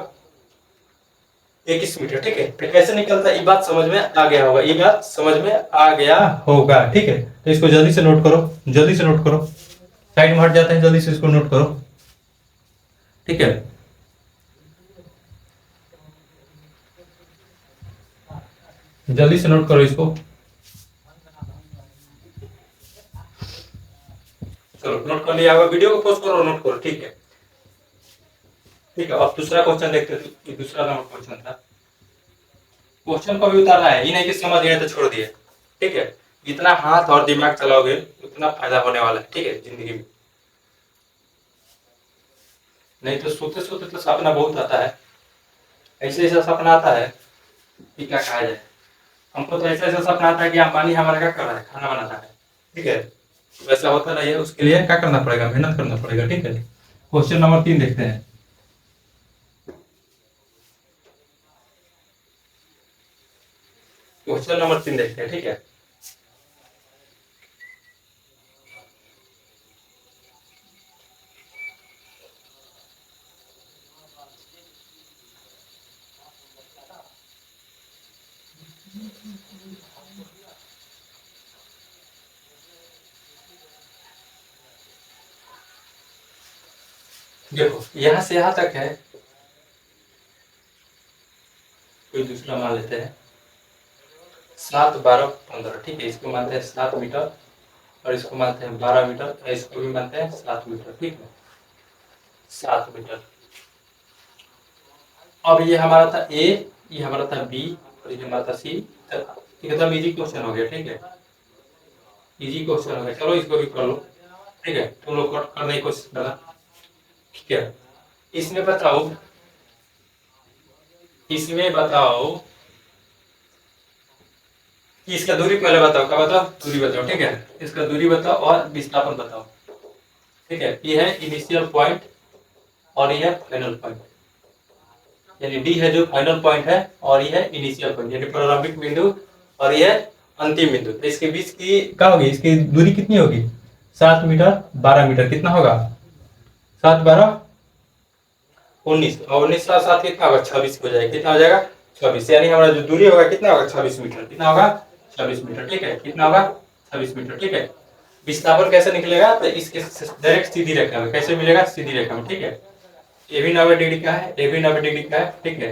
21 मीटर, ठीक है। तो कैसे निकलता है? ये बात समझ में आ गया होगा, ये बात समझ में आ गया होगा, ठीक है। तो इसको जल्दी से नोट करो, जल्दी से नोट करो, साइड में हट जाते हैं, जल्दी से इसको नोट करो, ठीक है। जल्दी से नोट करो इसको। चलो नोट कर लिया होगा, वीडियो को पोस्ट करो, नोट करो, ठीक है। ठीक है, अब दूसरा क्वेश्चन देखते हैं। ये दूसरा नंबर क्वेश्चन था। क्वेश्चन को भी उतारना है, ये नहीं कि समझ गए तो छोड़ दिए, ठीक है। जितना हाथ और दिमाग चलाओगे उतना फायदा होने वाला है, ठीक है, जिंदगी में। नहीं तो सोते सोते तो सपना बहुत आता है, ऐसे ऐसा सपना आता है कि क्या कहा जाए। हमको तो ऐसा ऐसा सपना आता है कि अंबानी हमारा क्या कर रहा है? खाना बनाता है, ठीक है। वैसा होता नहीं है, उसके लिए क्या करना पड़ेगा? मेहनत करना पड़ेगा, ठीक है। क्वेश्चन नंबर 3 देखते हैं। क्वेश्चन नंबर 3 देखते हैं, ठीक है। देखो यहां से यहां तक है, कोई दूसरा मान लेते हैं। 7 12 15, ठीक है। इसको मानते हैं 7 मीटर, और इसको मानते हैं 12 मीटर, इसको भी मानते हैं 7 मीटर, ठीक है। 7 मीटर। अब ये हमारा था ए, ये हमारा था बी, और ये हमारा था सी। एकदम इजी क्वेश्चन हो गया, ठीक है। इजी क्वेश्चन है, चलो इसको भी कर लो। ठीक है, तुम लोग करने की कोशिश करना। ठीक है, इसमें बताओ, इसमें बताओ कि इसका दूरी पहले बताओ, क्या बताओ, दूरी बताओ। ठीक है, इसका दूरी बताओ और विस्थापन बताओ। ठीक है, ये है इनिशियल पॉइंट और ये है फाइनल पॉइंट, यानी डी है जो फाइनल पॉइंट है और ये है इनिशियल पॉइंट यानी प्रारंभिक बिंदु और ये अंतिम बिंदु। तो इसके बीच की क्या होगी, इसकी दूरी कितनी होगी, 7 मीटर 12 मीटर। कितना होगा, 7 12 19 और 19 साथ साथ कितना होगा, 26 हो जाएगा। कितना हो जाएगा, 26, यानी हमारा जो दूरी होगा कितना होगा, 26 मीटर। कितना होगा, 26 मीटर। ठीक है, कितना होगा, 26 मीटर। ठीक है, विस्थापन कैसे निकलेगा, तो इसके डायरेक्ट सीधी रेखा में कैसे मिलेगा, सीधी रेखा में। ठीक है, ये भी 90 डिग्री का है, ये भी 90 डिग्री का है। ठीक है,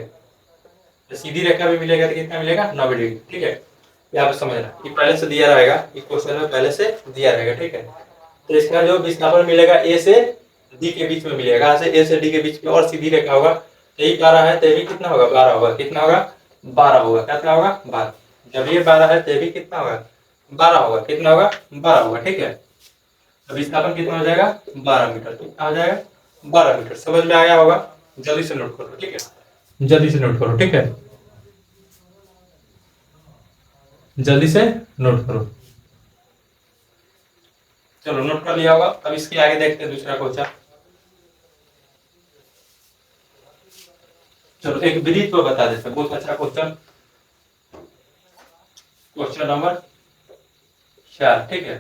तो सीधी रेखा में मिलेगा तो कितना मिलेगा, 90 डिग्री। ठीक है, यहाँ पे समझना, ये पहले से दिया रहेगा, ये क्वेश्चन में पहले से दिया रहेगा। ठीक है, तो इसका जो विस्थापन मिलेगा ए से डी के बीच में मिलेगा, कहाँ से, ए से डी के बीच में, और सीधी रेखा होगा। यही 12 है तो ये भी कितना होगा, 12 होगा। कितना होगा, 12 होगा। कितना होगा, 12। जब ये 12 है तो ये भी कितना होगा, 12 होगा। कितना होगा, 12 होगा। ठीक है, तो विस्थापन कितना हो जाएगा, 12 मीटर। कितना हो जाएगा, 12 मीटर। समझ में आया होगा, जल्दी से नोट करो। ठीक है, जल्दी से नोट करो। ठीक है, जल्दी से नोट करो। चलो नोट कर लिया होगा, अब इसके आगे देखते हैं दूसरा क्वेश्चन। चलो एक विधि तो बता देते हैं, बहुत अच्छा क्वेश्चन, क्वेश्चन नंबर 4। ठीक है,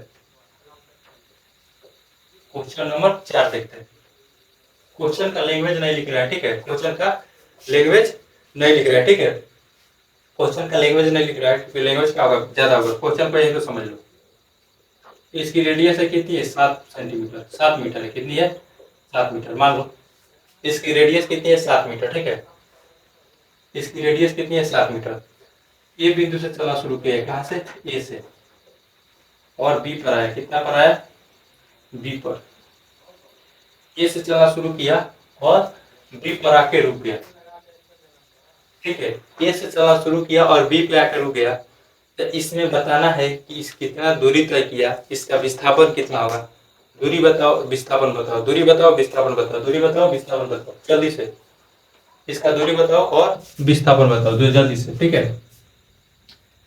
क्वेश्चन नंबर 4 देखते हैं। क्वेश्चन का लैंग्वेज नहीं लिख रहा है। ठीक है, क्वेश्चन का लैंग्वेज नहीं लिख रहा है। ठीक है, क्वेश्चन का लैंग्वेज नहीं लिख रहा है, फिर लैंग्वेज क्या होगा, ज्यादा होगा। क्वेश्चन को यही तो समझ लो। इसकी रेडियस है कितनी है, 7 सेंटीमीटर, 7 मीटर है। कितनी है, 7 मीटर मान लो। इसकी रेडियस कितनी है, 7 मीटर। ठीक है, इसकी रेडियस कितनी है, 7 मीटर। ए बिंदु से चलना शुरू किया है, कहाँ से, ए से, और बी पर आया। कितना पर आया, बी पर। ए से चलना शुरू किया और बी पर आके रुक गया। ठीक है, ए से चलना शुरू किया और बी पे आकर रुक गया। तो इसमें बताना है कि इस कितना दूरी तय किया, इसका विस्थापन कितना होगा। दूरी बताओ, विस्थापन बताओ, दूरी बताओ, विस्थापन बताओ, दूरी बताओ, विस्थापन बताओ, जल्दी से। इसका दूरी बताओ और विस्थापन बताओ, जो जल्दी से। ठीक है,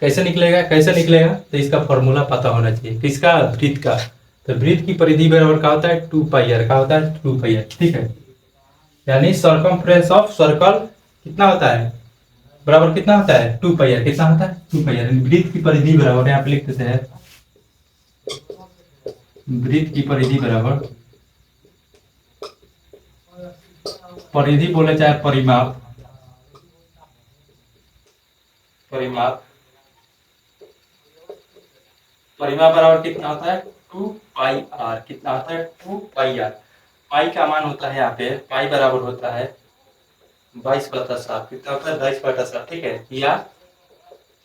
कैसे निकलेगा, कैसे निकलेगा, तो इसका फॉर्मूला पता होना चाहिए। किसका, वृत्त का। तो वृत्त की परिधि बराबर क्या होता है, 2πr। का होता है, 2πr। ठीक है, यानी सर्कमफ्रेंस ऑफ सर्कल कितना होता है, बराबर कितना होता है, 2πr। कितना होता है, 2πr। वृत्त की परिधि बराबर, यहाँ पे लिख देते हैं, वृत्त की परिधि बराबर, परिधि बोले चाहे परिमाप, परिमाप, परिमाप बराबर कितना होता है, 2πr। कितना होता है, 2πr। पाई का मान होता है यहाँ पे, पाई बराबर होता है 22/7। कितना होता है, 22/7। ठीक है, या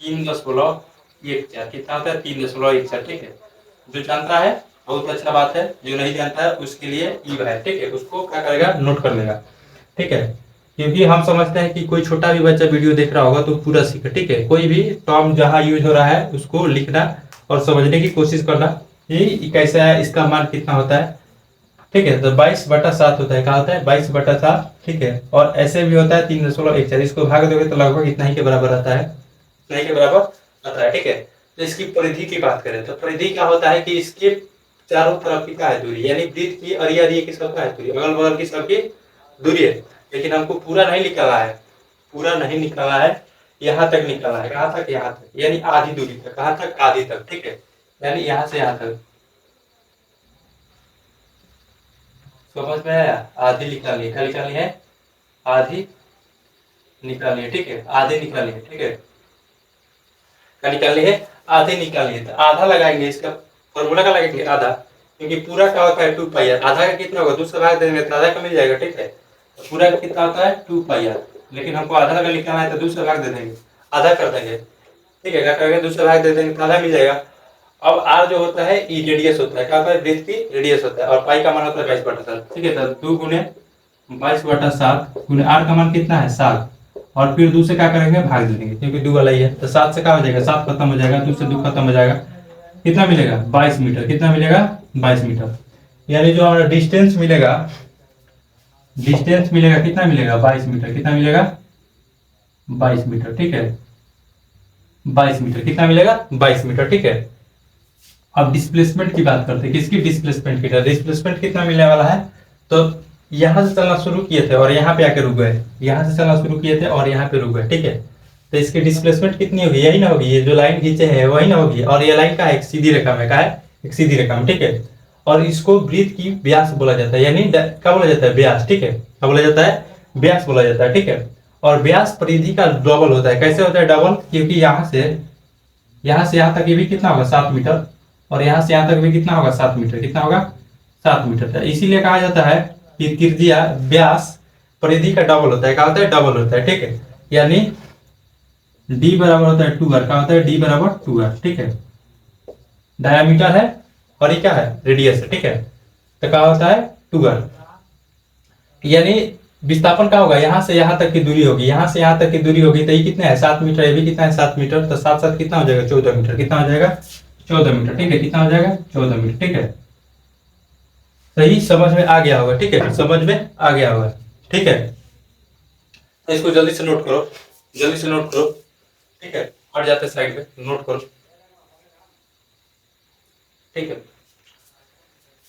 3.14। कितना होता है, 3.14। ठीक है, जो जानता है बहुत अच्छा बात है, जो नहीं जानता है उसके लिए ई है। ठीक है, उसको क्या करेगा, नोट कर लेगा। ठीक है, क्योंकि हम समझते हैं कि कोई छोटा भी बच्चा वीडियो देख रहा होगा तो पूरा सीखे। ठीक है, कोई भी टर्म जहाँ यूज हो रहा है उसको लिखना और समझने की कोशिश करना, ये कैसा है, इसका मान कितना होता है। ठीक है, तो 22/7 होता है, क्या होता है, 22/7। ठीक है, और ऐसे भी होता है 3.14। इसको भाग दोगे तो लगभग इतना ही के बराबर आता है, इतना ही के बराबर आता है। ठीक है, तो इसकी परिधि की बात करें तो परिधि क्या होता है कि इसके चारों तरफ की क्या है, दूरी, यानी वृत्त की अरिया की सबका है दूरी, अगल बगल की सबकी दूरी है। लेकिन हमको पूरा नहीं निकालना है, पूरा नहीं निकालना है, यहाँ तक निकालना है। कहाँ तक, यहाँ तक, यानी आधी दूरी तक। कहाँ तक, आधी तक। ठीक है, यानी यहाँ से यहाँ तक। समझ में आया, आधी निकालनी है, क्या निकालनी है, आधी निकालनी है। ठीक है, आधी निकालनी है। ठीक है, क्या निकालनी है, आधी निकालनी है। तो आधा लगाएंगे, इसका फॉर्मूला का लगाएंगे आधा, क्योंकि पूरा का होता है 2πr। आधा का कितना होगा, दूसरा भाग देंगे तो आधा का मिल जाएगा। ठीक है, तो पूरा का कितना होता है 2πr, लेकिन हमको आधा का निकालना है तो दूसरा भाग दे देंगे, आधा कर देंगे। ठीक है, क्या करेंगे, दूसरा भाग दे देंगे तो आधा मिल जाएगा। अब आर जो होता है ई रेडियस होता है, क्या होता है, वृत्त की रेडियस होता है, और पाई का मान होता है 22/7। ठीक है, तो 2 गुने 22/7 गुने आर का मान कितना है, 7, और फिर 2 से क्या करेंगे, भाग दे देंगे, क्योंकि 2 वाला ही है। तो 7 से क्या हो जाएगा, 7 खत्म हो जाएगा, 2 से 2 खत्म हो जाएगा, कितना मिलेगा 22 मीटर, कितना मिलेगा 22 मीटर। यानी जो हमारा डिस्टेंस मिलेगा कितना मिलेगा 22 मीटर, कितना मिलेगा 22 मीटर, ठीक है 22 मीटर, कितना मिलेगा 22 मीटर, ठीक है। अब डिस्प्लेसमेंट की बात करते हैं, किसकी डिस्प्लेसमेंट की, डिस्प्लेसमेंट कितना मिलने वाला है, तो यहां से चलना शुरू किए थे और यहाँ पे आके रुक गए, यहां से चलना शुरू किए थे और यहाँ पे रुक गए, ठीक है। तो इसकी डिस्प्लेसमेंट कितनी होगी, यही ना होगी, ये जो लाइन खींचे है वही ना होगी, और ये लाइन का है एक सीधी रेखा में, का है एक सीधी रेखा में, ठीक है। और इसको वृत्त की व्यास बोला जाता है, यानी क्या बोला जाता है, व्यास, ठीक है, क्या बोला जाता है, व्यास बोला जाता है, ठीक है। और व्यास परिधि का डबल होता है, कैसे होता है डबल, क्योंकि यहाँ से यहाँ तक ये भी कितना होगा 7 मीटर, और यहाँ से यहाँ तक भी कितना होगा 7 मीटर, कितना होगा 7 मीटर। इसीलिए कहा जाता है कि त्रिज्या व्यास परिधि का डबल होता है, क्या होता है डबल होता है, ठीक है। यानी d बराबर होता है 2r, क्या होता है d बराबर 2r, ठीक है। डायामीटर है और ये क्या है रेडियस है, ठीक है। तो क्या होता है 2r, यानी विस्थापन क्या होगा, यहाँ से यहाँ तक की दूरी होगी, यहाँ से यहाँ तक की दूरी होगी, तो ये कितना है 7 मीटर, ये भी कितना है 7 मीटर, तो 7 कितना हो जाएगा 14 मीटर, कितना हो जाएगा 14 मीटर, ठीक है, कितना हो जाएगा 14 मीटर, ठीक है। सही समझ में आ गया होगा, ठीक है, समझ में आ गया होगा, ठीक है। तो इसको जल्दी से नोट करो, जल्दी से नोट करो, ठीक है, हट जाते साइड पे, नोट करो, ठीक है।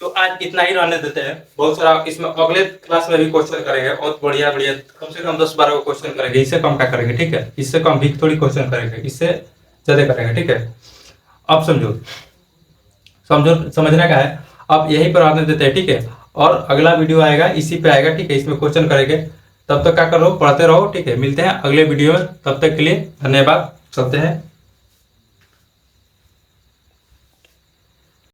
तो आज इतना ही रहने देते हैं, बहुत सारा इसमें अगले क्लास में भी क्वेश्चन करेंगे, बहुत बढ़िया बढ़िया, कम से कम 10-12 क्वेश्चन करेंगे, इससे कम क्या करेंगे, ठीक है, इससे कम भी थोड़ी क्वेश्चन करेंगे, इससे ज्यादा करेंगे, ठीक है। अब समझो समझने का है, अब यही पर रहने देते हैं, ठीक है। और अगला वीडियो आएगा इसी पे आएगा, ठीक है, इसमें क्वेश्चन करेंगे, तब तक क्या करो, पढ़ते रहो, ठीक है। मिलते हैं अगले वीडियो में, तब तक के लिए धन्यवाद, चलते हैं।